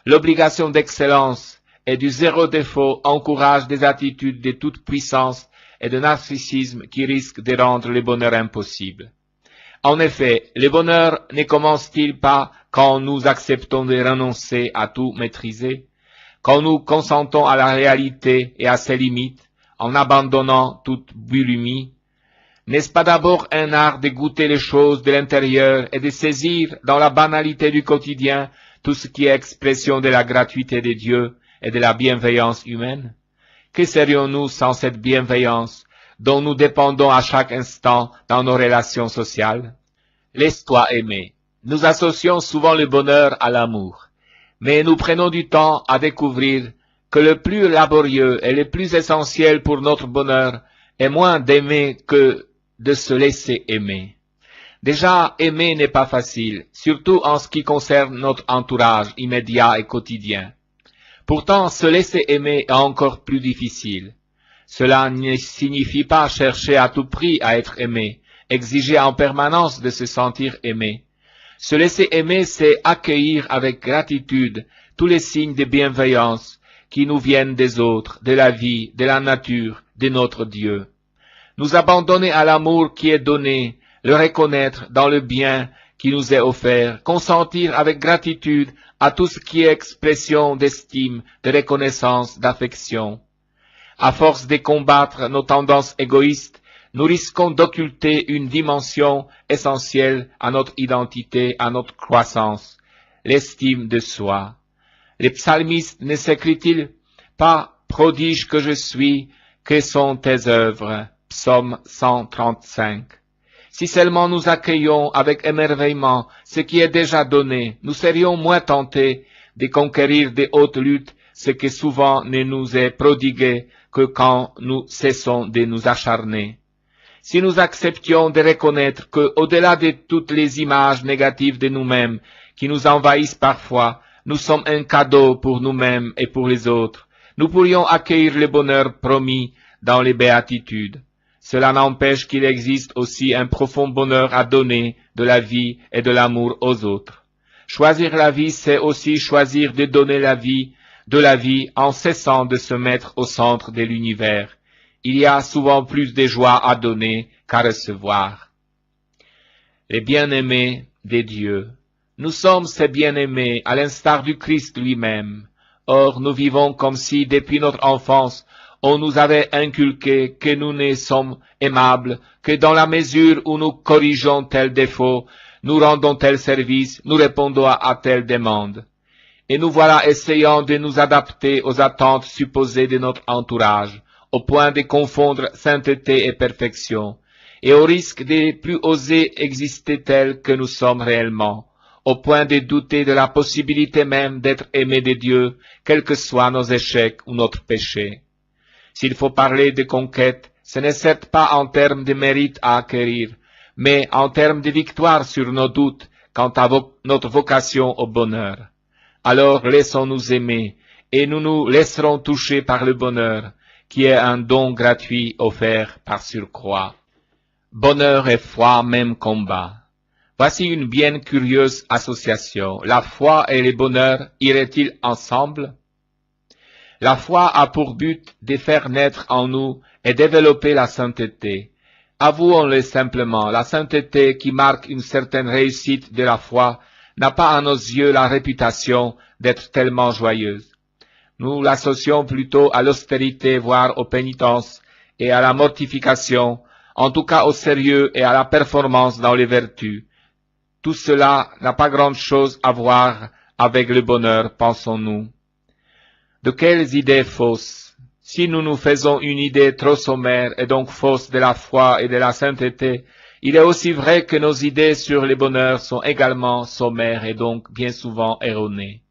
L'obligation d'excellence et du zéro défaut encourage des attitudes de toute puissance et de narcissisme qui risquent de rendre le bonheur impossible. En effet, le bonheur ne commence-t-il pas quand nous acceptons de renoncer à tout maîtriser, quand nous consentons à la réalité et à ses limites, en abandonnant toute bulimie? N'est-ce pas d'abord un art de goûter les choses de l'intérieur et de saisir dans la banalité du quotidien tout ce qui est expression de la gratuité de Dieu et de la bienveillance humaine? Que serions-nous sans cette bienveillance dont nous dépendons à chaque instant dans nos relations sociales? Laisse-toi aimer. Nous associons souvent le bonheur à l'amour, mais nous prenons du temps à découvrir que le plus laborieux et le plus essentiel pour notre bonheur est moins d'aimer que de se laisser aimer. Déjà, aimer n'est pas facile, surtout en ce qui concerne notre entourage immédiat et quotidien. Pourtant, se laisser aimer est encore plus difficile. Cela ne signifie pas chercher à tout prix à être aimé, exiger en permanence de se sentir aimé. Se laisser aimer, c'est accueillir avec gratitude tous les signes de bienveillance qui nous viennent des autres, de la vie, de la nature, de notre Dieu. Nous abandonner à l'amour qui est donné, le reconnaître dans le bien qui nous est offert, consentir avec gratitude à tout ce qui est expression d'estime, de reconnaissance, d'affection. À force de combattre nos tendances égoïstes, nous risquons d'occulter une dimension essentielle à notre identité, à notre croissance, l'estime de soi. Les psalmistes ne s'écrient-ils pas « prodige que je suis, que sont tes œuvres » Psaume 135. Si seulement nous accueillons avec émerveillement ce qui est déjà donné, nous serions moins tentés de conquérir des hautes luttes, ce qui souvent ne nous est prodigué que quand nous cessons de nous acharner. Si nous acceptions de reconnaître que, au-delà de toutes les images négatives de nous-mêmes qui nous envahissent parfois, nous sommes un cadeau pour nous-mêmes et pour les autres, nous pourrions accueillir le bonheur promis dans les béatitudes. Cela n'empêche qu'il existe aussi un profond bonheur à donner de la vie et de l'amour aux autres. Choisir la vie, c'est aussi choisir de donner de la vie en cessant de se mettre au centre de l'univers. Il y a souvent plus de joie à donner qu'à recevoir. Les bien-aimés des dieux. Nous sommes ces bien-aimés, à l'instar du Christ lui-même. Or, nous vivons comme si, depuis notre enfance, on nous avait inculqué que nous ne sommes aimables que dans la mesure où nous corrigeons tel défaut, nous rendons tel service, nous répondons à telle demande. Et nous voilà essayant de nous adapter aux attentes supposées de notre entourage, au point de confondre sainteté et perfection, et au risque de plus oser exister tels que nous sommes réellement, au point de douter de la possibilité même d'être aimés de Dieu, quels que soient nos échecs ou notre péché. S'il faut parler de conquête, ce n'est certes pas en termes de mérite à acquérir, mais en termes de victoire sur nos doutes quant à notre vocation au bonheur. Alors laissons-nous aimer, et nous nous laisserons toucher par le bonheur, qui est un don gratuit offert par surcroît. Bonheur et foi, même combat. Voici une bien curieuse association. La foi et le bonheur iraient-ils ensemble? La foi a pour but de faire naître en nous et développer la sainteté. Avouons-le simplement, la sainteté qui marque une certaine réussite de la foi n'a pas à nos yeux la réputation d'être tellement joyeuse. Nous l'associons plutôt à l'austérité, voire aux pénitences et à la mortification, en tout cas au sérieux et à la performance dans les vertus. Tout cela n'a pas grand-chose à voir avec le bonheur, pensons-nous. De quelles idées fausses? Si nous nous faisons une idée trop sommaire et donc fausse de la foi et de la sainteté, il est aussi vrai que nos idées sur le bonheur sont également sommaires et donc bien souvent erronées.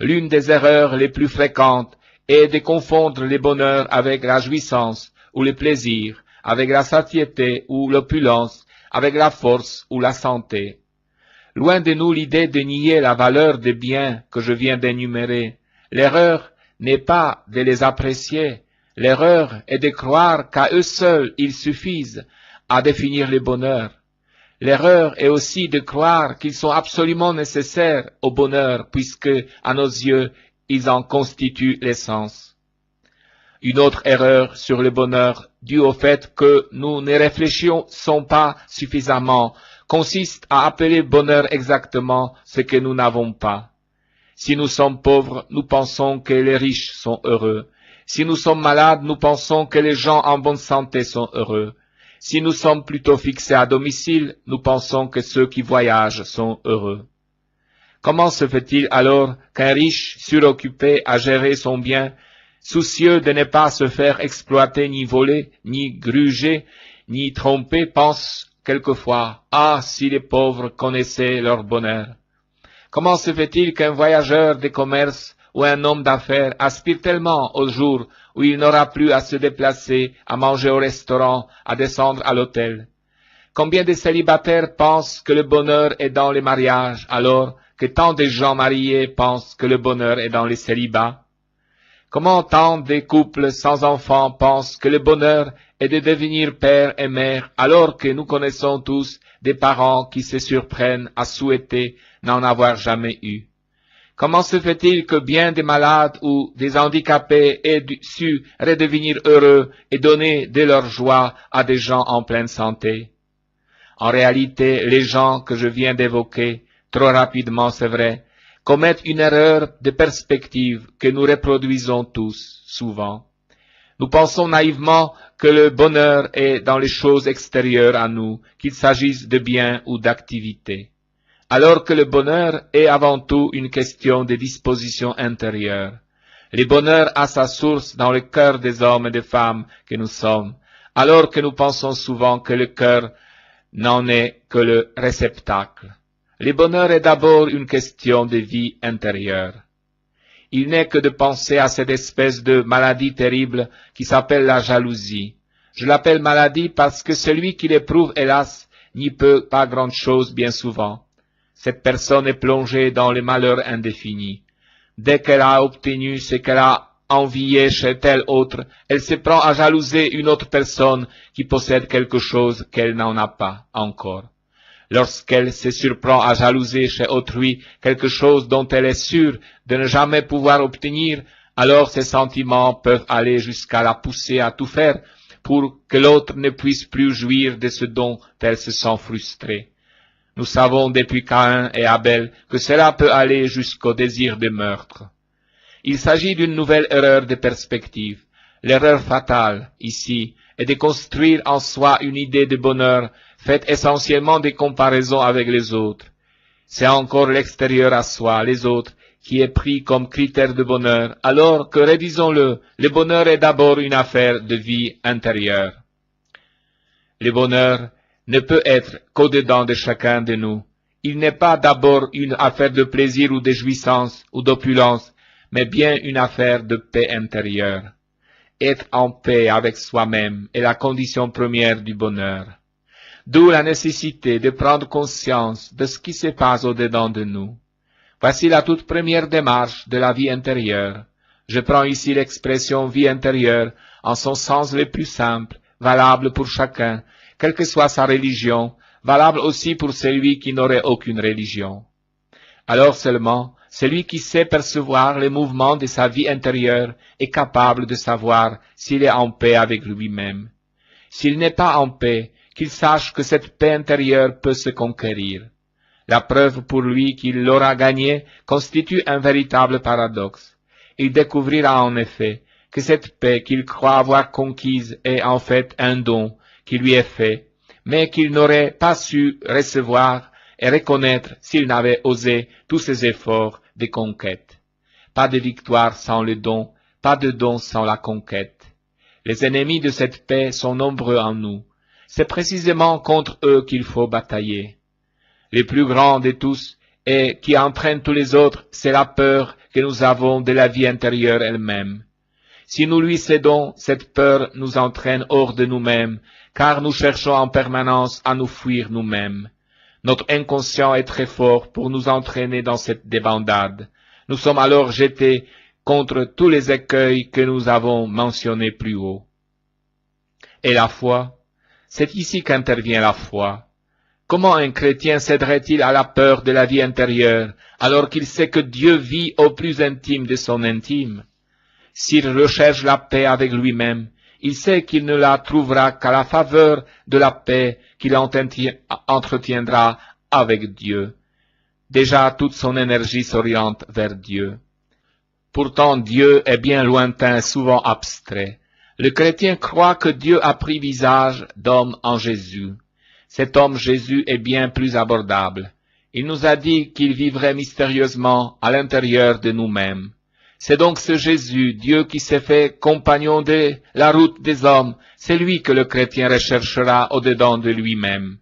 L'une des erreurs les plus fréquentes est de confondre le bonheur avec la jouissance ou le plaisir, avec la satiété ou l'opulence, avec la force ou la santé. Loin de nous l'idée de nier la valeur des biens que je viens d'énumérer. L'erreur n'est pas de les apprécier, l'erreur est de croire qu'à eux seuls ils suffisent à définir le bonheur. L'erreur est aussi de croire qu'ils sont absolument nécessaires au bonheur, puisque, à nos yeux, ils en constituent l'essence. Une autre erreur sur le bonheur, due au fait que nous ne réfléchissons pas suffisamment, consiste à appeler bonheur exactement ce que nous n'avons pas. Si nous sommes pauvres, nous pensons que les riches sont heureux. Si nous sommes malades, nous pensons que les gens en bonne santé sont heureux. Si nous sommes plutôt fixés à domicile, nous pensons que ceux qui voyagent sont heureux. Comment se fait-il alors qu'un riche, suroccupé à gérer son bien, soucieux de ne pas se faire exploiter ni voler, ni gruger, ni tromper, pense quelquefois « Ah, si les pauvres connaissaient leur bonheur !» Comment se fait-il qu'un voyageur de commerce ou un homme d'affaires aspire tellement au jour où il n'aura plus à se déplacer, à manger au restaurant, à descendre à l'hôtel? Combien de célibataires pensent que le bonheur est dans les mariages, alors que tant de gens mariés pensent que le bonheur est dans les célibats? Comment tant de couples sans enfants pensent que le bonheur est de devenir père et mère, alors que nous connaissons tous des parents qui se surprennent à souhaiter n'en avoir jamais eu? Comment se fait-il que bien des malades ou des handicapés aient su redevenir heureux et donner de leur joie à des gens en pleine santé? En réalité, les gens que je viens d'évoquer, trop rapidement c'est vrai, commettent une erreur de perspective que nous reproduisons tous, souvent. Nous pensons naïvement que le bonheur est dans les choses extérieures à nous, qu'il s'agisse de biens ou d'activités, alors que le bonheur est avant tout une question de disposition intérieure. Le bonheur a sa source dans le cœur des hommes et des femmes que nous sommes, alors que nous pensons souvent que le cœur n'en est que le réceptacle. Le bonheur est d'abord une question de vie intérieure. Il n'est que de penser à cette espèce de maladie terrible qui s'appelle la jalousie. Je l'appelle maladie parce que celui qui l'éprouve, hélas, n'y peut pas grand-chose bien souvent. Cette personne est plongée dans le malheur indéfini. Dès qu'elle a obtenu ce qu'elle a envié chez tel autre, elle se prend à jalouser une autre personne qui possède quelque chose qu'elle n'en a pas encore. Lorsqu'elle se surprend à jalouser chez autrui quelque chose dont elle est sûre de ne jamais pouvoir obtenir, alors ses sentiments peuvent aller jusqu'à la pousser à tout faire pour que l'autre ne puisse plus jouir de ce dont elle se sent frustrée. Nous savons depuis Caïn et Abel que cela peut aller jusqu'au désir de meurtre. Il s'agit d'une nouvelle erreur de perspective. L'erreur fatale, ici, est de construire en soi une idée de bonheur faite essentiellement des comparaisons avec les autres. C'est encore l'extérieur à soi, les autres, qui est pris comme critère de bonheur, alors que, redisons-le, le bonheur est d'abord une affaire de vie intérieure. Le bonheur ne peut être qu'au-dedans de chacun de nous. Il n'est pas d'abord une affaire de plaisir ou de jouissance ou d'opulence, mais bien une affaire de paix intérieure. Être en paix avec soi-même est la condition première du bonheur. D'où la nécessité de prendre conscience de ce qui se passe au-dedans de nous. Voici la toute première démarche de la vie intérieure. Je prends ici l'expression vie intérieure en son sens le plus simple, valable pour chacun, quelle que soit sa religion, valable aussi pour celui qui n'aurait aucune religion. Alors seulement, celui qui sait percevoir les mouvements de sa vie intérieure est capable de savoir s'il est en paix avec lui-même. S'il n'est pas en paix, qu'il sache que cette paix intérieure peut se conquérir. La preuve pour lui qu'il l'aura gagnée constitue un véritable paradoxe. Il découvrira en effet que cette paix qu'il croit avoir conquise est en fait un don qui lui est fait, mais qu'il n'aurait pas su recevoir et reconnaître s'il n'avait osé tous ses efforts de conquête. Pas de victoire sans le don, pas de don sans la conquête. Les ennemis de cette paix sont nombreux en nous. C'est précisément contre eux qu'il faut batailler. Le plus grand de tous et qui entraîne tous les autres, c'est la peur que nous avons de la vie intérieure elle-même. Si nous lui cédons, cette peur nous entraîne hors de nous-mêmes, car nous cherchons en permanence à nous fuir nous-mêmes. Notre inconscient est très fort pour nous entraîner dans cette débandade. Nous sommes alors jetés contre tous les écueils que nous avons mentionnés plus haut. Et la foi? C'est ici qu'intervient la foi. Comment un chrétien céderait-il à la peur de la vie intérieure, alors qu'il sait que Dieu vit au plus intime de son intime? S'il recherche la paix avec lui-même, il sait qu'il ne la trouvera qu'à la faveur de la paix qu'il entretiendra avec Dieu. Déjà toute son énergie s'oriente vers Dieu. Pourtant Dieu est bien lointain et souvent abstrait. Le chrétien croit que Dieu a pris visage d'homme en Jésus. Cet homme Jésus est bien plus abordable. Il nous a dit qu'il vivrait mystérieusement à l'intérieur de nous-mêmes. C'est donc ce Jésus, Dieu qui s'est fait compagnon de la route des hommes, c'est lui que le chrétien recherchera au-dedans de lui-même.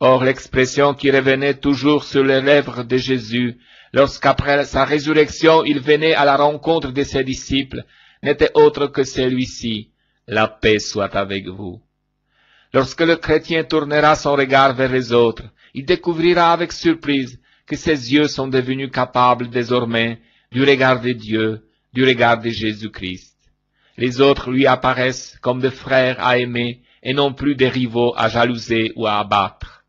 Or l'expression qui revenait toujours sur les lèvres de Jésus, lorsqu'après sa résurrection il venait à la rencontre de ses disciples, n'était autre que celui-ci, la paix soit avec vous. Lorsque le chrétien tournera son regard vers les autres, il découvrira avec surprise que ses yeux sont devenus capables désormais du regard de Dieu, du regard de Jésus-Christ. Les autres lui apparaissent comme des frères à aimer et non plus des rivaux à jalouser ou à abattre.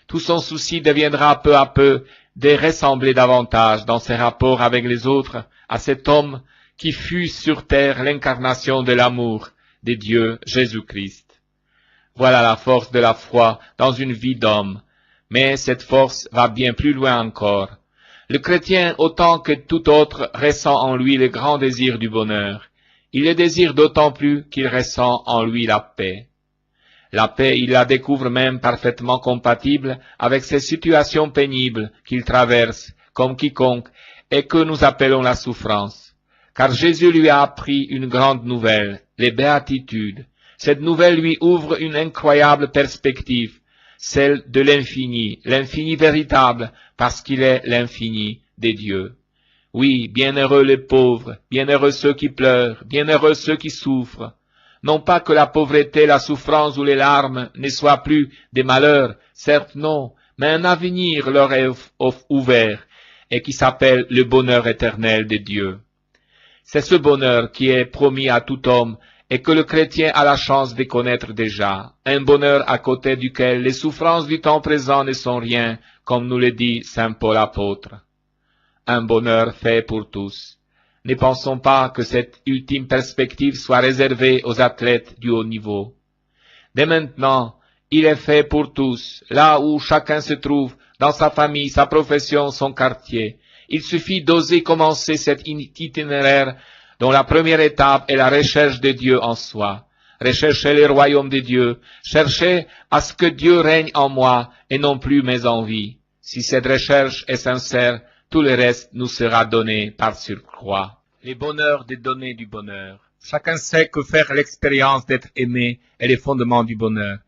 Tout son souci deviendra peu à peu de ressembler davantage dans ses rapports avec les autres à cet homme qui fut sur terre l'incarnation de l'amour de Dieu Jésus-Christ. Voilà la force de la foi dans une vie d'homme, mais cette force va bien plus loin encore. Le chrétien, autant que tout autre, ressent en lui le grand désir du bonheur. Il le désire d'autant plus qu'il ressent en lui la paix. La paix, il la découvre même parfaitement compatible avec ces situations pénibles qu'il traverse, comme quiconque, et que nous appelons la souffrance. Car Jésus lui a appris une grande nouvelle, les béatitudes. Cette nouvelle lui ouvre une incroyable perspective, celle de l'infini, l'infini véritable, parce qu'il est l'infini des dieux. Oui, bienheureux les pauvres, bienheureux ceux qui pleurent, bienheureux ceux qui souffrent. Non pas que la pauvreté, la souffrance ou les larmes ne soient plus des malheurs, certes non, mais un avenir leur est ouvert, et qui s'appelle le bonheur éternel de Dieu. C'est ce bonheur qui est promis à tout homme, et que le chrétien a la chance de connaître déjà, un bonheur à côté duquel les souffrances du temps présent ne sont rien, comme nous le dit saint Paul apôtre. Un bonheur fait pour tous. Ne pensons pas que cette ultime perspective soit réservée aux athlètes du haut niveau. Dès maintenant, il est fait pour tous, là où chacun se trouve, dans sa famille, sa profession, son quartier. Il suffit d'oser commencer cet itinéraire dont la première étape est la recherche de Dieu en soi. Rechercher le royaume de Dieu, chercher à ce que Dieu règne en moi et non plus mes envies. Si cette recherche est sincère, tout le reste nous sera donné par surcroît. Les bonheurs de donner du bonheur. Chacun sait que faire l'expérience d'être aimé est le fondement du bonheur.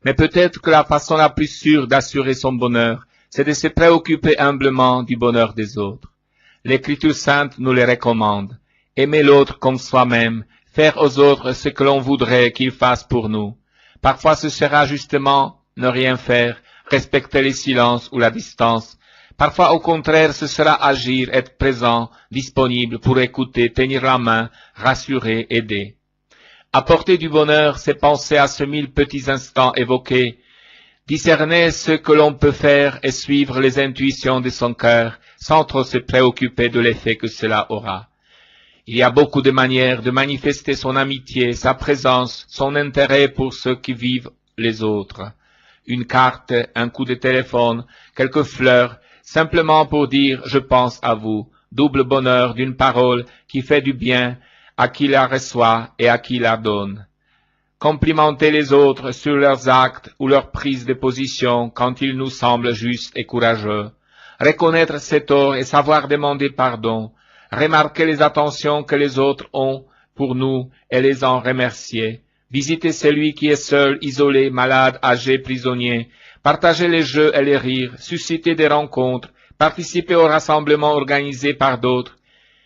Mais peut-être que la façon la plus sûre d'assurer son bonheur, c'est de se préoccuper humblement du bonheur des autres. L'Écriture sainte nous le recommande. Aimer l'autre comme soi-même, faire aux autres ce que l'on voudrait qu'ils fassent pour nous. Parfois ce sera justement ne rien faire, respecter le silence ou la distance. Parfois au contraire ce sera agir, être présent, disponible pour écouter, tenir la main, rassurer, aider. Apporter du bonheur, c'est penser à ce 1000 petits instants évoqués, discerner ce que l'on peut faire et suivre les intuitions de son cœur, sans trop se préoccuper de l'effet que cela aura. Il y a beaucoup de manières de manifester son amitié, sa présence, son intérêt pour ceux qui vivent les autres. Une carte, un coup de téléphone, quelques fleurs, simplement pour dire « je pense à vous », double bonheur d'une parole qui fait du bien à qui la reçoit et à qui la donne. Complimenter les autres sur leurs actes ou leur prise de position quand ils nous semblent justes et courageux. Reconnaître ses torts et savoir demander pardon. Remarquer les attentions que les autres ont pour nous et les en remercier. Visiter celui qui est seul, isolé, malade, âgé, prisonnier. Partager les jeux et les rires, susciter des rencontres, participer aux rassemblements organisés par d'autres.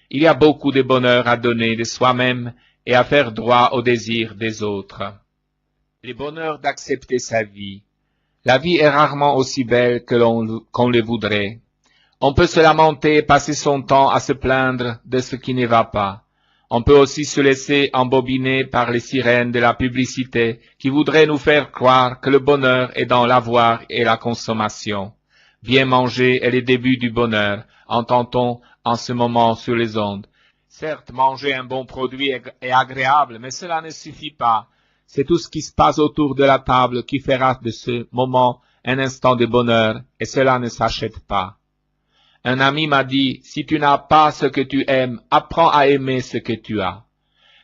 Il y a beaucoup de bonheur à donner de soi-même et à faire droit aux désirs des autres. Le bonheur d'accepter sa vie. La vie est rarement aussi belle que qu'on le voudrait. On peut se lamenter et passer son temps à se plaindre de ce qui ne va pas. On peut aussi se laisser embobiner par les sirènes de la publicité qui voudraient nous faire croire que le bonheur est dans l'avoir et la consommation. Bien manger est le début du bonheur, entend-on en ce moment sur les ondes. Certes, manger un bon produit est agréable, mais cela ne suffit pas. C'est tout ce qui se passe autour de la table qui fera de ce moment un instant de bonheur, et cela ne s'achète pas. Un ami m'a dit, si tu n'as pas ce que tu aimes, apprends à aimer ce que tu as.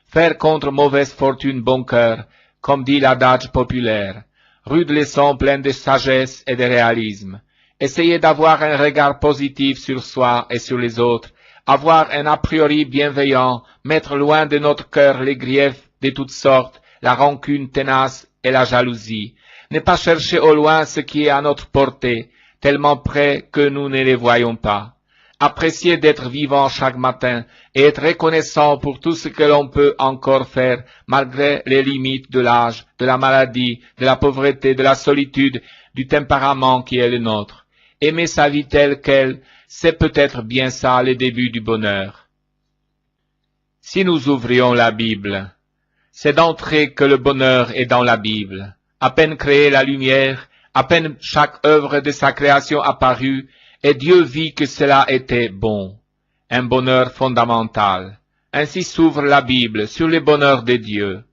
Faire contre mauvaise fortune bon cœur, comme dit l'adage populaire. Rude leçon pleine de sagesse et de réalisme. Essayer d'avoir un regard positif sur soi et sur les autres, avoir un a priori bienveillant, mettre loin de notre cœur les griefs de toutes sortes, la rancune tenace et la jalousie. Ne pas chercher au loin ce qui est à notre portée, tellement près que nous ne les voyons pas. Apprécier d'être vivant chaque matin et être reconnaissant pour tout ce que l'on peut encore faire malgré les limites de l'âge, de la maladie, de la pauvreté, de la solitude, du tempérament qui est le nôtre. Aimer sa vie telle qu'elle, c'est peut-être bien ça le début du bonheur. Si nous ouvrions la Bible, c'est d'entrer que le bonheur est dans la Bible. À peine créée la lumière, à peine chaque œuvre de sa création apparut, et Dieu vit que cela était bon. Un bonheur fondamental. Ainsi s'ouvre la Bible sur le bonheur de Dieu.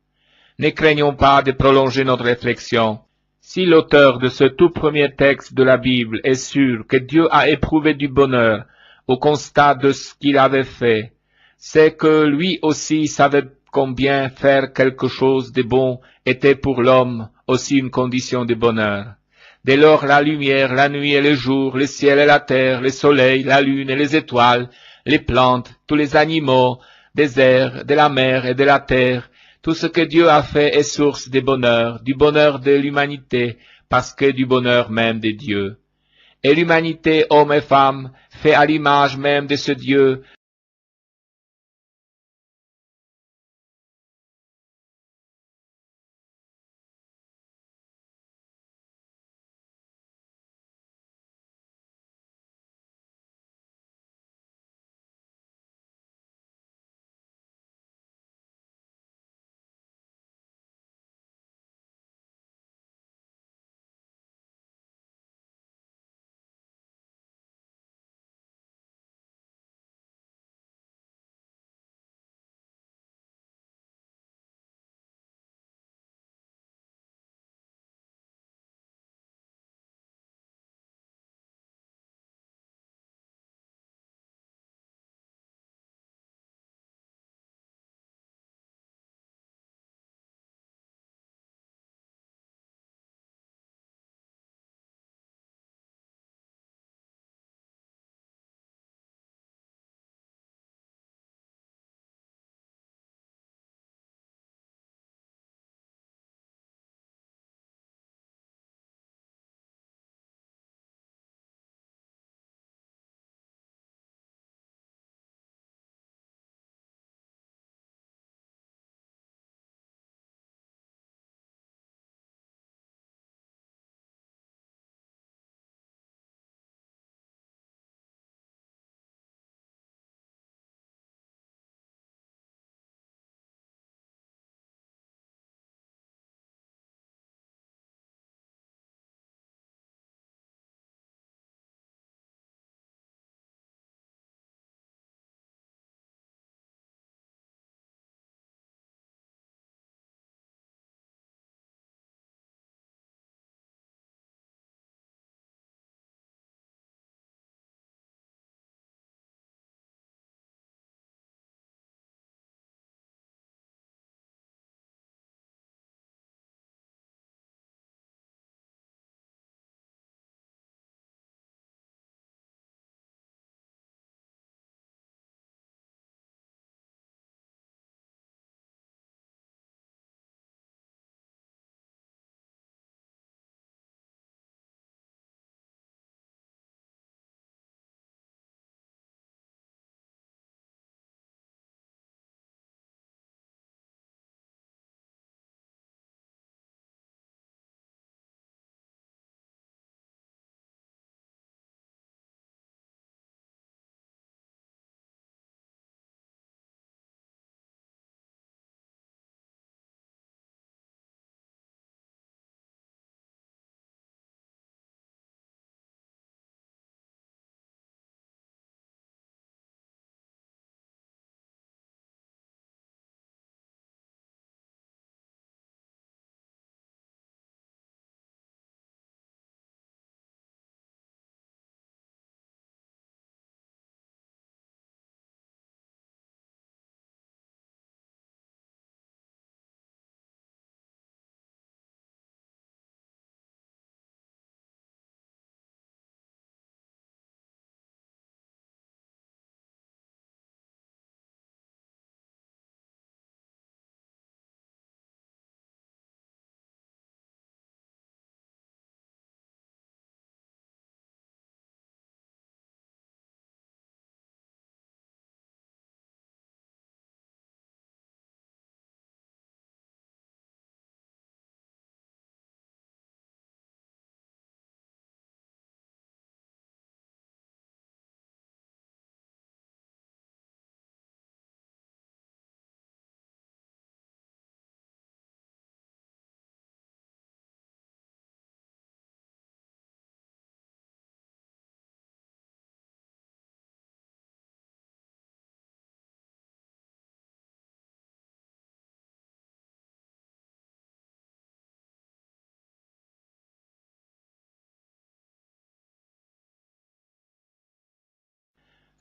Ne craignons pas de prolonger notre réflexion. Si l'auteur de ce tout premier texte de la Bible est sûr que Dieu a éprouvé du bonheur au constat de ce qu'il avait fait, c'est que lui aussi savait combien faire quelque chose de bon était pour l'homme aussi une condition de bonheur. Dès lors la lumière, la nuit et le jour, le ciel et la terre, le soleil, la lune et les étoiles, les plantes, tous les animaux, des airs, de la mer et de la terre, tout ce que Dieu a fait est source de bonheur, du bonheur de l'humanité, parce que du bonheur même de Dieu. Et l'humanité, hommes et femmes, fait à l'image même de ce Dieu,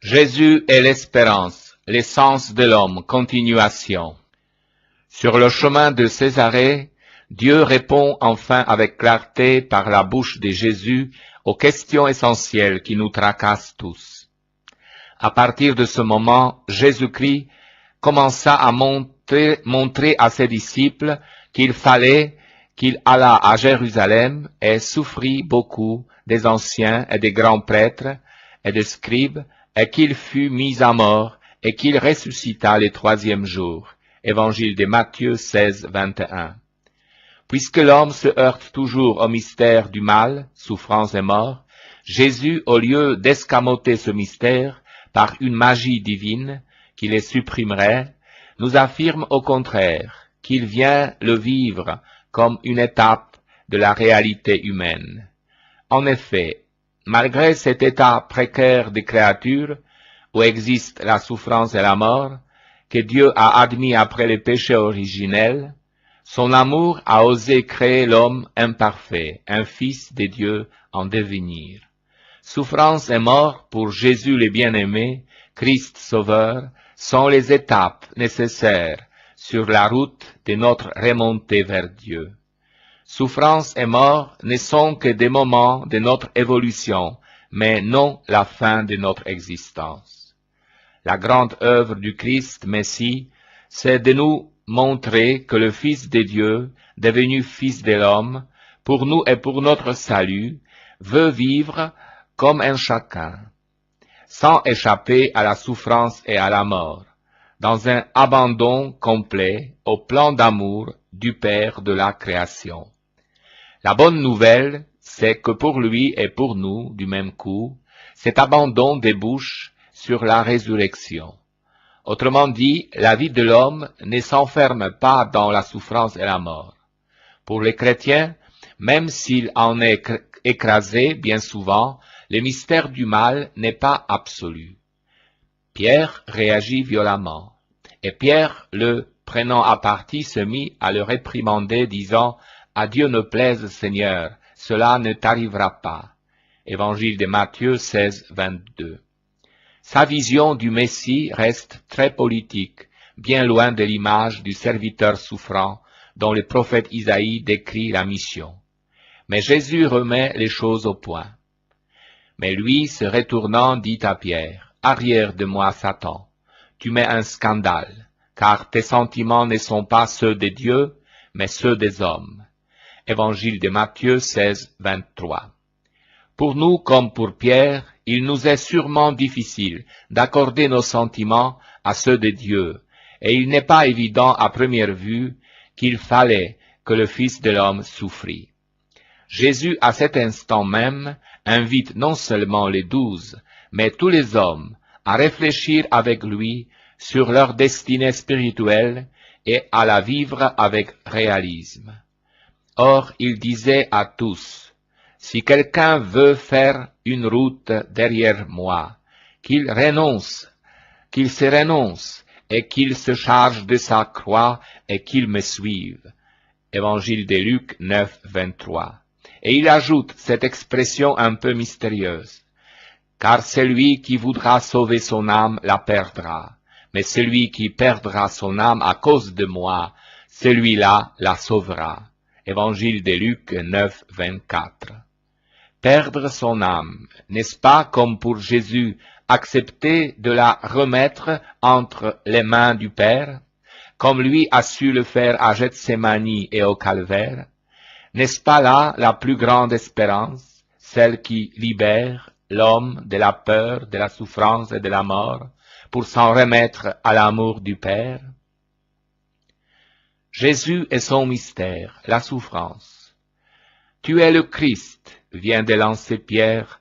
Jésus est l'espérance, l'essence de l'homme, continuation. Sur le chemin de Césarée, Dieu répond enfin avec clarté par la bouche de Jésus aux questions essentielles qui nous tracassent tous. À partir de ce moment, Jésus-Christ commença à montrer à ses disciples qu'il fallait qu'il allât à Jérusalem et souffrit beaucoup des anciens et des grands prêtres et des scribes, et qu'il fut mis à mort, et qu'il ressuscita le troisième jour. Évangile de Matthieu 16, 21. Puisque l'homme se heurte toujours au mystère du mal, souffrance et mort, Jésus, au lieu d'escamoter ce mystère par une magie divine qui les supprimerait, nous affirme au contraire qu'il vient le vivre comme une étape de la réalité humaine. En effet, malgré cet état précaire des créatures, où existe la souffrance et la mort, que Dieu a admis après le péché originel, son amour a osé créer l'homme imparfait, un fils de Dieu en devenir. Souffrance et mort pour Jésus le bien-aimé, Christ Sauveur, sont les étapes nécessaires sur la route de notre remontée vers Dieu. Souffrance et mort ne sont que des moments de notre évolution, mais non la fin de notre existence. La grande œuvre du Christ Messie, c'est de nous montrer que le Fils de Dieu, devenu Fils de l'homme, pour nous et pour notre salut, veut vivre comme un chacun, sans échapper à la souffrance et à la mort, dans un abandon complet au plan d'amour du Père de la création. La bonne nouvelle, c'est que pour lui et pour nous, du même coup, cet abandon débouche sur la résurrection. Autrement dit, la vie de l'homme ne s'enferme pas dans la souffrance et la mort. Pour les chrétiens, même s'il en est écrasé bien souvent, le mystère du mal n'est pas absolu. Pierre réagit violemment, et Pierre, le prenant à partie, se mit à le réprimander, disant « À Dieu ne plaise, Seigneur, cela ne t'arrivera pas. » Évangile de Matthieu 16, 22. Sa vision du Messie reste très politique, bien loin de l'image du serviteur souffrant dont le prophète Isaïe décrit la mission. Mais Jésus remet les choses au point. Mais lui, se retournant, dit à Pierre, « Arrière de moi, Satan, tu mets un scandale, car tes sentiments ne sont pas ceux de Dieu, mais ceux des hommes. » Évangile de Matthieu 16, 23. Pour nous, comme pour Pierre, il nous est sûrement difficile d'accorder nos sentiments à ceux de Dieu, et il n'est pas évident à première vue qu'il fallait que le Fils de l'homme souffrit. Jésus, à cet instant même, invite non seulement les 12, mais tous les hommes à réfléchir avec lui sur leur destinée spirituelle et à la vivre avec réalisme. Or, il disait à tous, « Si quelqu'un veut faire une route derrière moi, qu'il se renonce, et qu'il se charge de sa croix et qu'il me suive. » Évangile de Luc 9, 23. Et il ajoute cette expression un peu mystérieuse. « Car celui qui voudra sauver son âme la perdra, mais celui qui perdra son âme à cause de moi, celui-là la sauvera. » Évangile de Luc 9, 24. Perdre son âme, n'est-ce pas comme pour Jésus accepter de la remettre entre les mains du Père, comme lui a su le faire à Gethsémani et au Calvaire? N'est-ce pas là la plus grande espérance, celle qui libère l'homme de la peur, de la souffrance et de la mort, pour s'en remettre à l'amour du Père? Jésus et son mystère, la souffrance. Tu es le Christ, vient de lancer Pierre,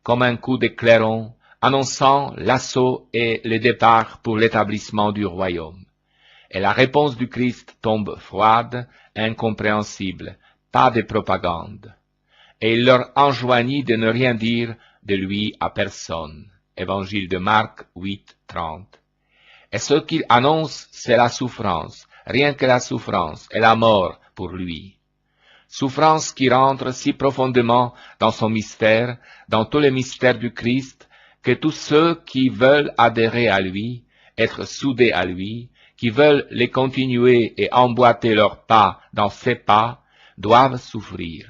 comme un coup de clairon, annonçant l'assaut et le départ pour l'établissement du royaume. Et la réponse du Christ tombe froide, incompréhensible, pas de propagande. Et il leur enjoignit de ne rien dire de lui à personne. Évangile de Marc 8, 30. Et ce qu'il annonce, c'est la souffrance, rien que la souffrance et la mort pour lui. Souffrance qui rentre si profondément dans son mystère, dans tous les mystères du Christ, que tous ceux qui veulent adhérer à lui, être soudés à lui, qui veulent les continuer et emboîter leurs pas dans ses pas, doivent souffrir.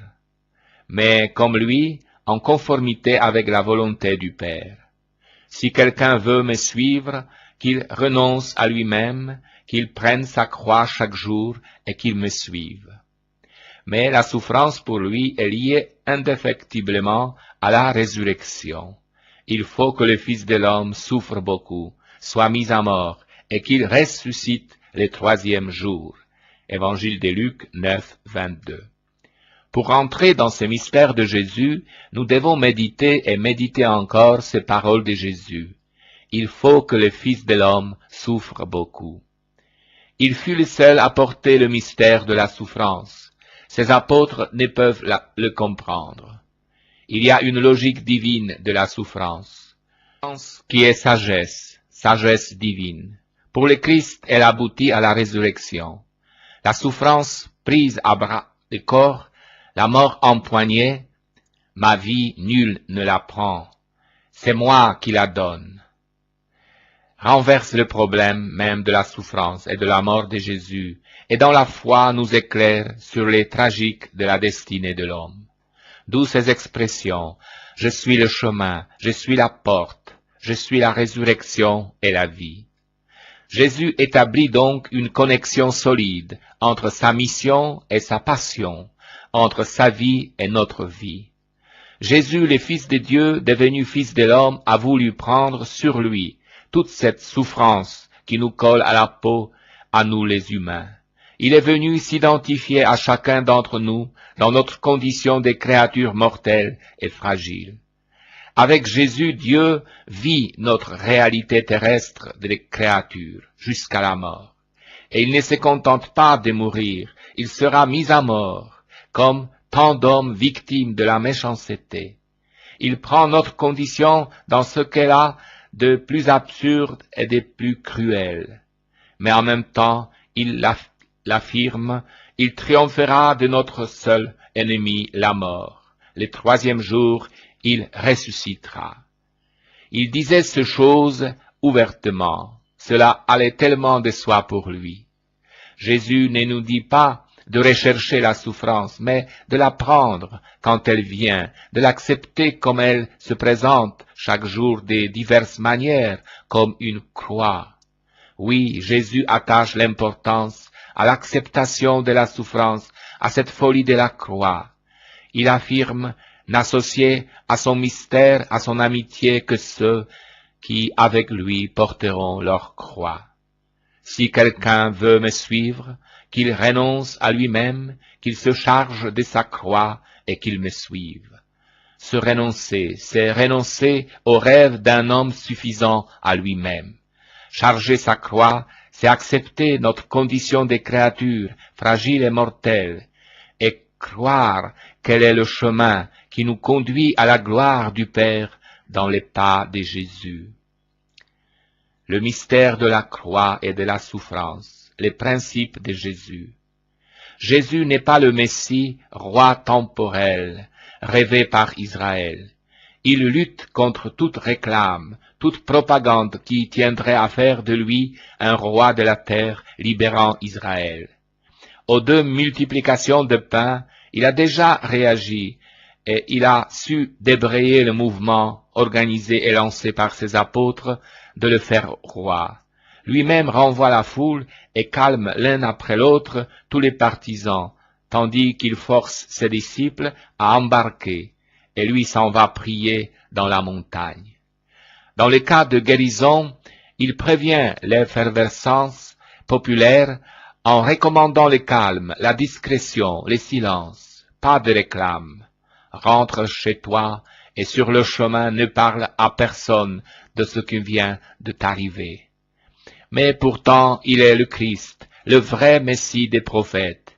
Mais comme lui, en conformité avec la volonté du Père. Si quelqu'un veut me suivre, qu'il renonce à lui-même, qu'il prenne sa croix chaque jour et qu'il me suive. Mais la souffrance pour lui est liée indéfectiblement à la résurrection. Il faut que le Fils de l'homme souffre beaucoup, soit mis à mort, et qu'il ressuscite le troisième jour. Évangile de Luc 9, 22. Pour entrer dans ces mystères de Jésus, nous devons méditer et méditer encore ces paroles de Jésus. Il faut que le Fils de l'homme souffre beaucoup. Il fut le seul à porter le mystère de la souffrance. Ses apôtres ne peuvent le comprendre. Il y a une logique divine de la souffrance, qui est sagesse, sagesse divine. Pour le Christ, elle aboutit à la résurrection. La souffrance prise à bras le corps, la mort empoignée, ma vie nul ne la prend, c'est moi qui la donne. Renverse le problème même de la souffrance et de la mort de Jésus, et dans la foi nous éclaire sur les tragiques de la destinée de l'homme. D'où ces expressions, je suis le chemin, je suis la porte, je suis la résurrection et la vie. Jésus établit donc une connexion solide entre sa mission et sa passion, entre sa vie et notre vie. Jésus, le Fils de Dieu, devenu Fils de l'homme, a voulu prendre sur lui toute cette souffrance qui nous colle à la peau, à nous les humains. Il est venu s'identifier à chacun d'entre nous dans notre condition de créatures mortelles et fragiles. Avec Jésus, Dieu vit notre réalité terrestre de créatures jusqu'à la mort. Et il ne se contente pas de mourir, il sera mis à mort, comme tant d'hommes victimes de la méchanceté. Il prend notre condition dans ce qu'elle a de plus absurde et de plus cruel. Mais en même temps, il l'affirme, il triomphera de notre seul ennemi, la mort. Le troisième jour, il ressuscitera. Il disait ces choses ouvertement. Cela allait tellement de soi pour lui. Jésus ne nous dit pas de rechercher la souffrance, mais de la prendre quand elle vient, de l'accepter comme elle se présente chaque jour de diverses manières, comme une croix. Oui, Jésus attache l'importance à l'acceptation de la souffrance, à cette folie de la croix. Il affirme n'associer à son mystère, à son amitié que ceux qui avec lui porteront leur croix. Si quelqu'un veut me suivre, qu'il renonce à lui-même, qu'il se charge de sa croix et qu'il me suive. Se renoncer, c'est renoncer au rêve d'un homme suffisant à lui-même. Charger sa croix, c'est accepter notre condition de créature, fragile et mortelle, et croire quel est le chemin qui nous conduit à la gloire du Père dans les pas de Jésus. Le mystère de la croix et de la souffrance, les principes de Jésus. Jésus n'est pas le Messie, roi temporel, rêvé par Israël. Il lutte contre toute réclame, toute propagande qui tiendrait à faire de lui un roi de la terre libérant Israël. Aux deux multiplications de pain, il a déjà réagi et il a su débrayer le mouvement organisé et lancé par ses apôtres de le faire roi. Lui-même renvoie la foule et calme l'un après l'autre tous les partisans, tandis qu'il force ses disciples à embarquer, et lui s'en va prier dans la montagne. Dans le cas de guérison, il prévient l'effervescence populaire en recommandant le calme, la discrétion, le silence, pas de réclame. Rentre chez toi et sur le chemin ne parle à personne de ce qui vient de t'arriver. Mais pourtant il est le Christ, le vrai Messie des prophètes.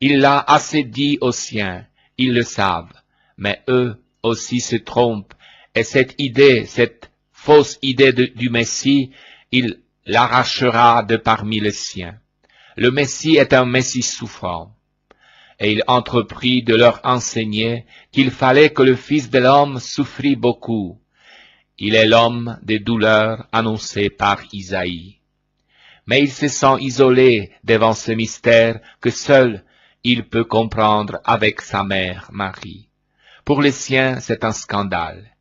Il l'a assez dit aux siens, ils le savent, mais eux aussi se trompent, et cette idée, cette fausse idée du Messie, il l'arrachera de parmi les siens. Le Messie est un Messie souffrant, et il entreprit de leur enseigner qu'il fallait que le Fils de l'homme souffrit beaucoup. Il est l'homme des douleurs annoncé par Isaïe. Mais il se sent isolé devant ce mystère que seul il peut comprendre avec sa mère Marie. Pour les siens, c'est un scandale.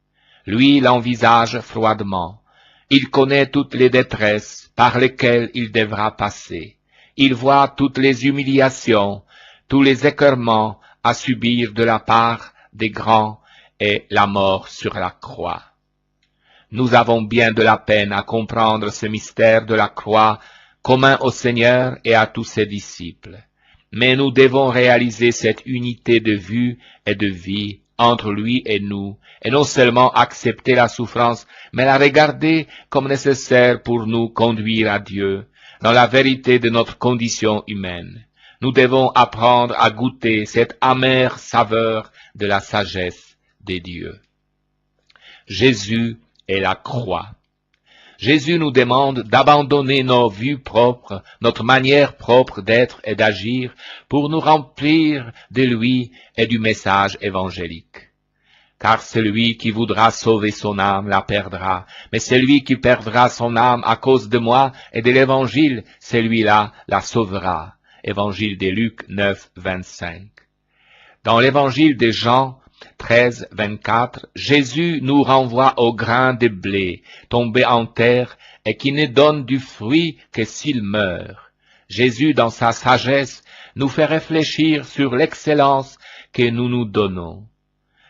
Lui l'envisage froidement. Il connaît toutes les détresses par lesquelles il devra passer. Il voit toutes les humiliations, tous les écœurements à subir de la part des grands et la mort sur la croix. Nous avons bien de la peine à comprendre ce mystère de la croix commun au Seigneur et à tous ses disciples. Mais nous devons réaliser cette unité de vue et de vie entre lui et nous, et non seulement accepter la souffrance, mais la regarder comme nécessaire pour nous conduire à Dieu, dans la vérité de notre condition humaine. Nous devons apprendre à goûter cette amère saveur de la sagesse des dieux. Jésus et la croix. Jésus nous demande d'abandonner nos vues propres, notre manière propre d'être et d'agir, pour nous remplir de lui et du message évangélique. Car celui qui voudra sauver son âme la perdra, mais celui qui perdra son âme à cause de moi et de l'évangile, celui-là la sauvera. Évangile de Luc 9, 25. Dans l'évangile de Jean 13, 24, Jésus nous renvoie au grain de blé, tombé en terre, et qui ne donne du fruit que s'il meurt. Jésus, dans sa sagesse, nous fait réfléchir sur l'excellence que nous nous donnons.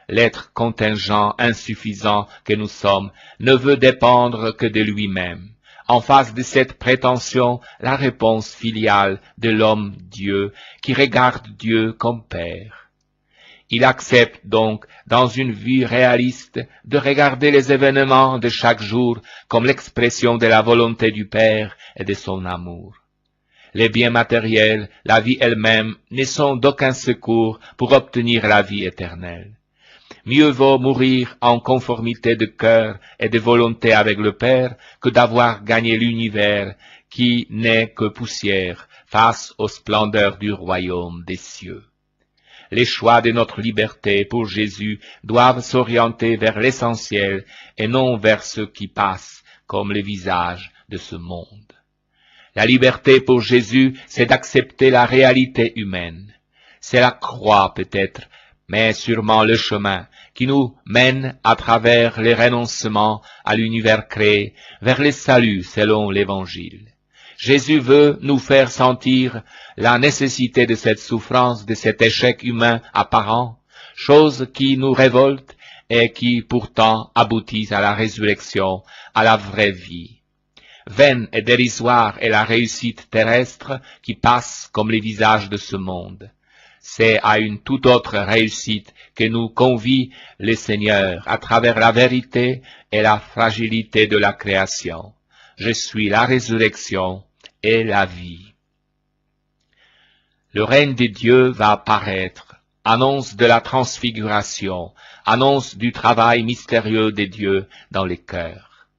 L'être contingent, insuffisant que nous sommes, ne veut dépendre que de lui-même. En face de cette prétention, la réponse filiale de l'homme-Dieu, qui regarde Dieu comme Père. Il accepte donc, dans une vue réaliste, de regarder les événements de chaque jour comme l'expression de la volonté du Père et de son amour. Les biens matériels, la vie elle-même, ne sont d'aucun secours pour obtenir la vie éternelle. Mieux vaut mourir en conformité de cœur et de volonté avec le Père que d'avoir gagné l'univers qui n'est que poussière face aux splendeurs du royaume des cieux. Les choix de notre liberté pour Jésus doivent s'orienter vers l'essentiel et non vers ce qui passe comme le visage de ce monde. La liberté pour Jésus, c'est d'accepter la réalité humaine. C'est la croix peut-être, mais sûrement le chemin qui nous mène à travers les renoncements à l'univers créé vers le salut selon l'Évangile. Jésus veut nous faire sentir la nécessité de cette souffrance, de cet échec humain apparent, chose qui nous révolte et qui pourtant aboutissent à la résurrection, à la vraie vie. Vaine et dérisoire est la réussite terrestre qui passe comme les visages de ce monde. C'est à une toute autre réussite que nous convie le Seigneur à travers la vérité et la fragilité de la création. Je suis la résurrection et la vie. Le règne de Dieu va apparaître, annonce de la transfiguration, annonce du travail mystérieux de Dieu dans les cœurs.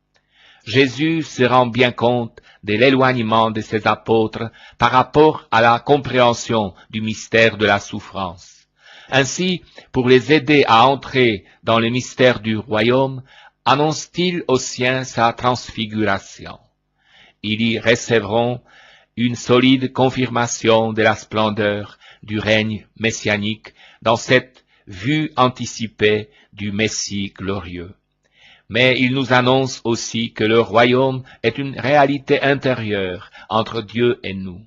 Jésus se rend bien compte de l'éloignement de ses apôtres par rapport à la compréhension du mystère de la souffrance. Ainsi, pour les aider à entrer dans le mystère du royaume, annonce-t-il aux siens sa transfiguration. Ils y recevront une solide confirmation de la splendeur du règne messianique dans cette vue anticipée du Messie glorieux. Mais il nous annonce aussi que le royaume est une réalité intérieure entre Dieu et nous.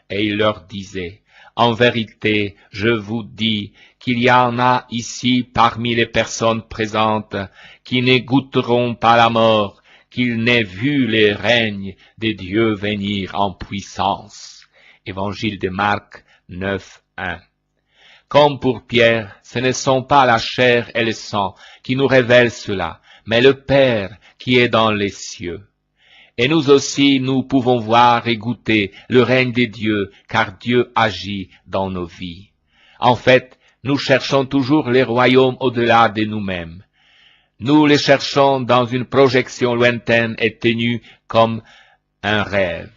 Et il leur disait, « En vérité, je vous dis qu'il y en a ici parmi les personnes présentes qui ne goûteront pas la mort, qu'ils n'aient vu les règnes des dieux venir en puissance. » Évangile de Marc 9, 1. Comme pour Pierre, ce ne sont pas la chair et le sang qui nous révèlent cela, mais le Père qui est dans les cieux. Et nous aussi, nous pouvons voir et goûter le règne des dieux, car Dieu agit dans nos vies. En fait, nous cherchons toujours les royaumes au-delà de nous-mêmes. Nous les cherchons dans une projection lointaine et ténue comme un rêve.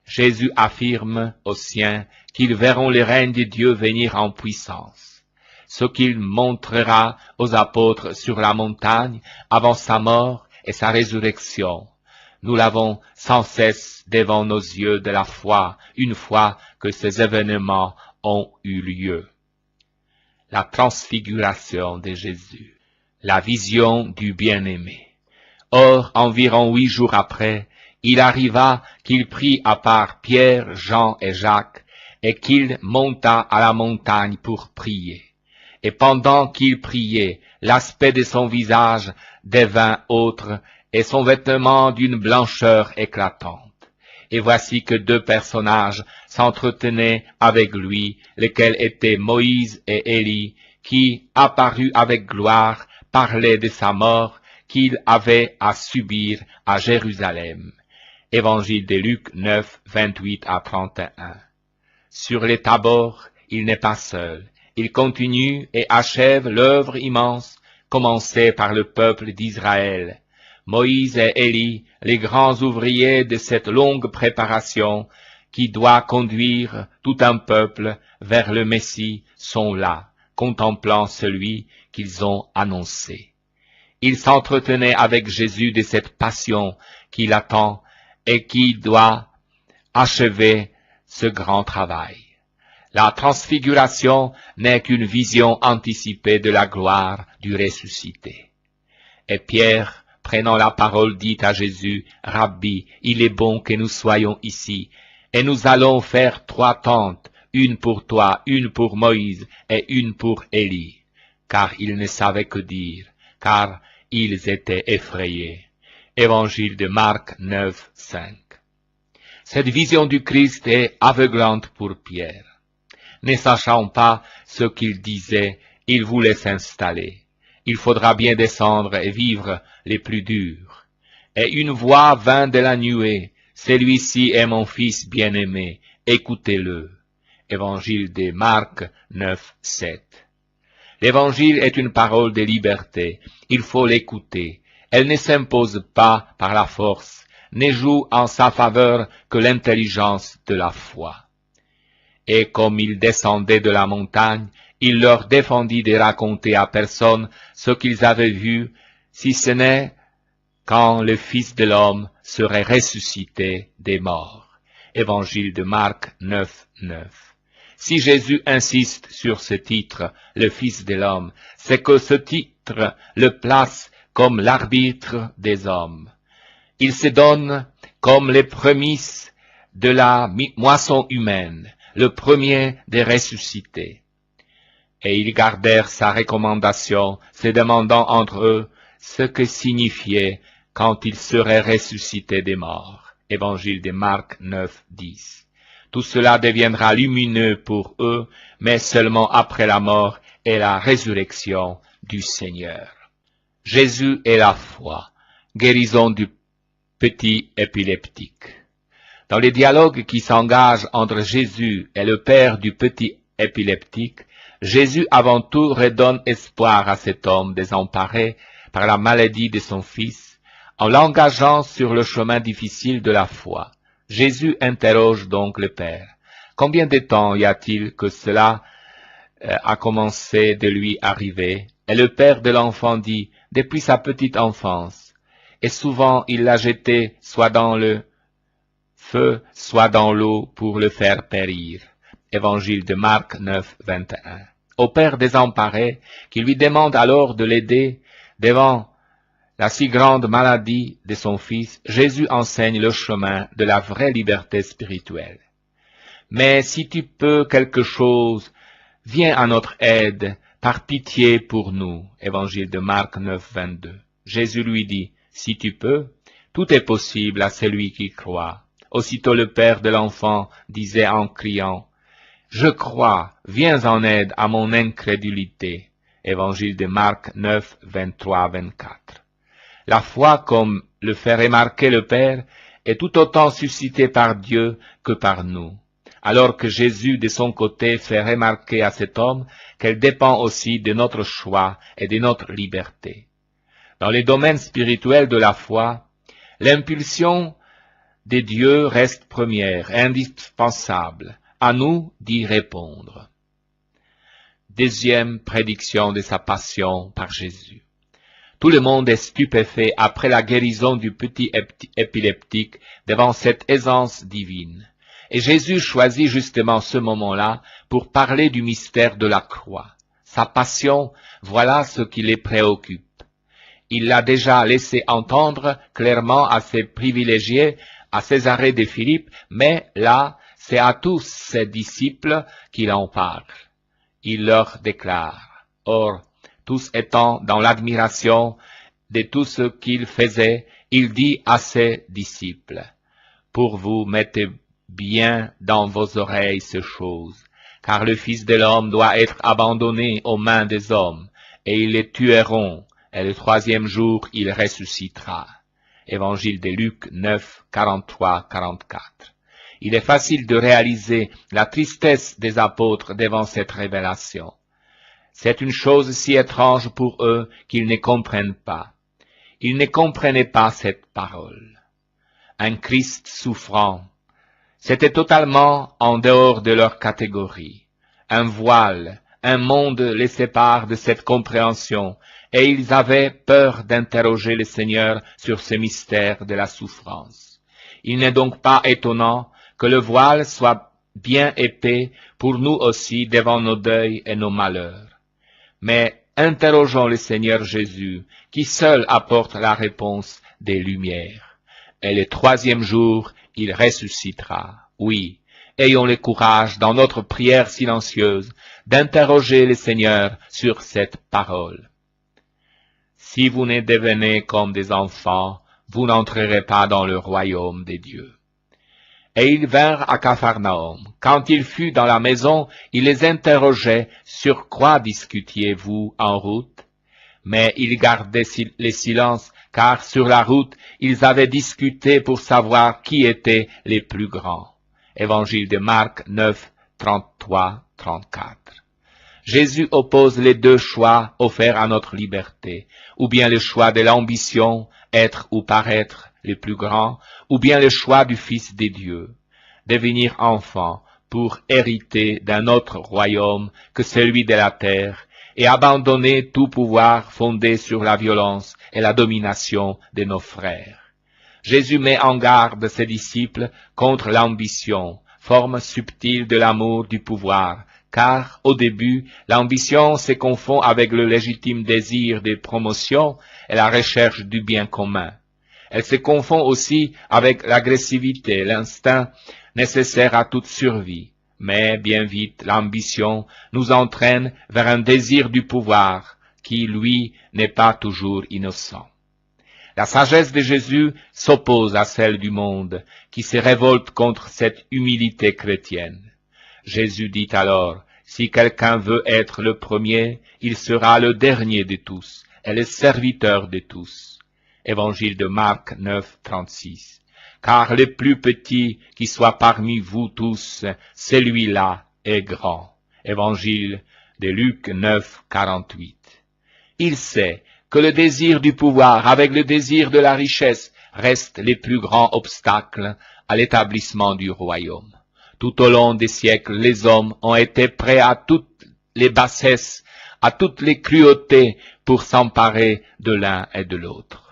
Jésus affirme aux siens qu'ils verront le règne de Dieu venir en puissance. ce qu'il montrera aux apôtres sur la montagne avant sa mort et sa résurrection. Nous l'avons sans cesse devant nos yeux de la foi, une fois que ces événements ont eu lieu. La transfiguration de Jésus, la vision du bien-aimé. Or, environ 8 jours après, il arriva qu'il prit à part Pierre, Jean et Jacques, et qu'il monta à la montagne pour prier. Et pendant qu'il priait, l'aspect de son visage devint autre, et son vêtement d'une blancheur éclatante. Et voici que 2 personnages s'entretenaient avec lui, lesquels étaient Moïse et Élie, qui, apparus avec gloire, parlaient de sa mort qu'il avait à subir à Jérusalem. Évangile de Luc 9, 28 à 31. Sur les Tabors, il n'est pas seul. Il continue et achève l'œuvre immense commencée par le peuple d'Israël. Moïse et Élie, les grands ouvriers de cette longue préparation qui doit conduire tout un peuple vers le Messie, sont là, contemplant celui qu'ils ont annoncé. Ils s'entretenaient avec Jésus de cette passion qui l'attend et qui doit achever ce grand travail. La transfiguration n'est qu'une vision anticipée de la gloire du ressuscité. Et Pierre, prenant la parole, dit à Jésus, « Rabbi, il est bon que nous soyons ici, et nous allons faire 3 tentes, une pour toi, une pour Moïse et une pour Élie. » Car ils ne savaient que dire, car ils étaient effrayés. Évangile de Marc 9, 5. Cette vision du Christ est aveuglante pour Pierre. Ne sachant pas ce qu'il disait, il voulait s'installer. Il faudra bien descendre et vivre les plus durs. Et une voix vint de la nuée, « Celui-ci est mon Fils bien-aimé, écoutez-le. » Évangile de Marc 9, 7. L'Évangile est une parole de liberté, il faut l'écouter. Elle ne s'impose pas par la force, ne joue en sa faveur que l'intelligence de la foi. Et comme il descendait de la montagne, il leur défendit de raconter à personne ce qu'ils avaient vu, si ce n'est quand le Fils de l'homme serait ressuscité des morts. Évangile de Marc 9, 9. Si Jésus insiste sur ce titre, le Fils de l'homme, c'est que ce titre le place comme l'arbitre des hommes. Il se donne comme les prémices de la moisson humaine, le premier des ressuscités. Et ils gardèrent sa recommandation, se demandant entre eux ce que signifiait quand il serait ressuscité des morts. Évangile de Marc 9, 10. Tout cela deviendra lumineux pour eux, mais seulement après la mort et la résurrection du Seigneur. Jésus et la foi, guérison du petit épileptique. Dans les dialogues qui s'engagent entre Jésus et le père du petit épileptique, Jésus avant tout redonne espoir à cet homme désemparé par la maladie de son fils, en l'engageant sur le chemin difficile de la foi. Jésus interroge donc le père. Combien de temps y a-t-il que cela a commencé de lui arriver? Et le père de l'enfant dit, depuis sa petite enfance. Et souvent il l'a jeté soit dans le feu, soit dans l'eau pour le faire périr. Évangile de Marc 9, 21. Au père désemparé, qui lui demande alors de l'aider devant la si grande maladie de son fils, Jésus enseigne le chemin de la vraie liberté spirituelle. Mais si tu peux quelque chose, viens à notre aide, par pitié pour nous. Évangile de Marc 9, 22. Jésus lui dit, si tu peux, tout est possible à celui qui croit. Aussitôt le père de l'enfant disait en criant, je crois, viens en aide à mon incrédulité. Évangile de Marc 9, 23, 24. La foi, comme le fait remarquer le Père, est tout autant suscitée par Dieu que par nous, alors que Jésus, de son côté, fait remarquer à cet homme qu'elle dépend aussi de notre choix et de notre liberté. Dans les domaines spirituels de la foi, l'impulsion de Dieu reste première et indispensable, à nous d'y répondre. deuxième prédiction de sa passion par Jésus. Tout le monde est stupéfait après la guérison du petit épileptique devant cette aisance divine. Et Jésus choisit justement ce moment-là pour parler du mystère de la croix. Sa passion, voilà ce qui les préoccupe. Il l'a déjà laissé entendre clairement à ses privilégiés, à Césarée de Philippe, mais là, c'est à tous ses disciples qu'il en parle. Il leur déclare. Or, tous étant dans l'admiration de tout ce qu'il faisait, il dit à ses disciples, « Pour vous, mettez bien dans vos oreilles ces choses, car le Fils de l'homme doit être abandonné aux mains des hommes, et ils les tueront, et le troisième jour il ressuscitera. » Évangile de Luc 9, 43-44. Il est facile de réaliser la tristesse des apôtres devant cette révélation. C'est une chose si étrange pour eux qu'ils ne comprennent pas. Ils ne comprenaient pas cette parole. Un Christ souffrant, c'était totalement en dehors de leur catégorie. Un voile, un monde les sépare de cette compréhension, et ils avaient peur d'interroger le Seigneur sur ce mystère de la souffrance. Il n'est donc pas étonnant que le voile soit bien épais pour nous aussi devant nos deuils et nos malheurs. Mais interrogeons le Seigneur Jésus, qui seul apporte la réponse des lumières. Et le troisième jour, il ressuscitera. Oui, ayons le courage, dans notre prière silencieuse, d'interroger le Seigneur sur cette parole. Si vous ne devenez comme des enfants, vous n'entrerez pas dans le royaume des dieux. Et ils vinrent à Capharnaüm. Quand il fut dans la maison, il les interrogeait, sur quoi discutiez-vous en route? Mais ils gardaient le silence, car sur la route, ils avaient discuté pour savoir qui étaient les plus grands. Évangile de Marc 9, 33-34. Jésus oppose les deux choix offerts à notre liberté, ou bien le choix de l'ambition, être ou paraître les plus grands, ou bien le choix du Fils des dieux, devenir enfant pour hériter d'un autre royaume que celui de la terre, et abandonner tout pouvoir fondé sur la violence et la domination de nos frères. Jésus met en garde ses disciples contre l'ambition, forme subtile de l'amour du pouvoir, car, au début, l'ambition se confond avec le légitime désir de promotion et la recherche du bien commun. Elle se confond aussi avec l'agressivité, l'instinct nécessaire à toute survie. Mais bien vite, l'ambition nous entraîne vers un désir du pouvoir qui, lui, n'est pas toujours innocent. La sagesse de Jésus s'oppose à celle du monde, qui se révolte contre cette humilité chrétienne. Jésus dit alors, si quelqu'un veut être le premier, il sera le dernier de tous et le serviteur de tous. Évangile de Marc 9, 36. Car le plus petit qui soit parmi vous tous, celui-là est grand. Évangile de Luc 9, 48. Il sait que le désir du pouvoir avec le désir de la richesse restent les plus grands obstacles à l'établissement du royaume. Tout au long des siècles, les hommes ont été prêts à toutes les bassesses, à toutes les cruautés pour s'emparer de l'un et de l'autre.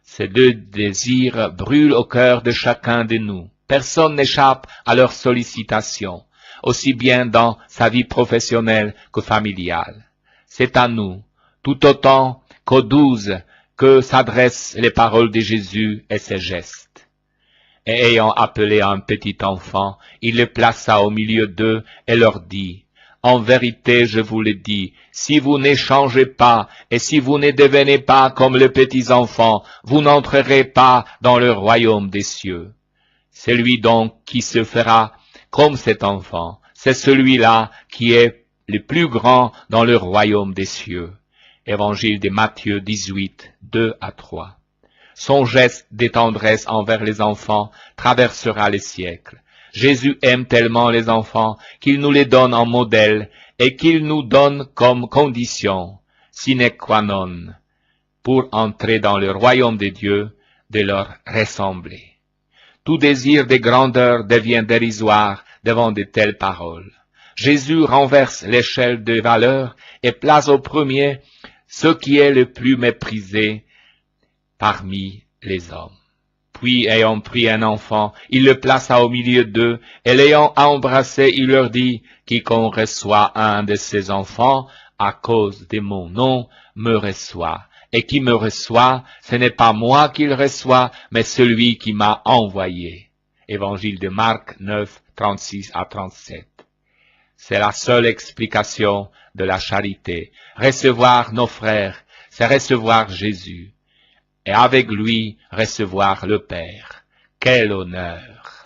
Ces deux désirs brûlent au cœur de chacun de nous. Personne n'échappe à leurs sollicitations, aussi bien dans sa vie professionnelle que familiale. C'est à nous, tout autant qu'aux 12, que s'adressent les paroles de Jésus et ses gestes. Et ayant appelé un petit enfant, il le plaça au milieu d'eux et leur dit, « En vérité, je vous le dis, si vous n'échangez pas et si vous ne devenez pas comme les petits enfants, vous n'entrerez pas dans le royaume des cieux. Celui donc qui se fera comme cet enfant, c'est celui-là qui est le plus grand dans le royaume des cieux. » Évangile de Matthieu 18, 2-3. Son geste de tendresse envers les enfants traversera les siècles. Jésus aime tellement les enfants qu'il nous les donne en modèle et qu'il nous donne comme condition, sine qua non, pour entrer dans le royaume de Dieu, de leur ressembler. Tout désir de grandeur devient dérisoire devant de telles paroles. Jésus renverse l'échelle de valeur et place au premier ce qui est le plus méprisé parmi les hommes. Puis, ayant pris un enfant, il le plaça au milieu d'eux, et l'ayant embrassé, il leur dit, quiconque reçoit un de ces enfants, à cause de mon nom, me reçoit. Et qui me reçoit, ce n'est pas moi qu'il reçoit, mais celui qui m'a envoyé. Évangile de Marc 9, 36 à 37. C'est la seule explication de la charité. Recevoir nos frères, c'est recevoir Jésus. Et avec lui recevoir le Père. Quel honneur!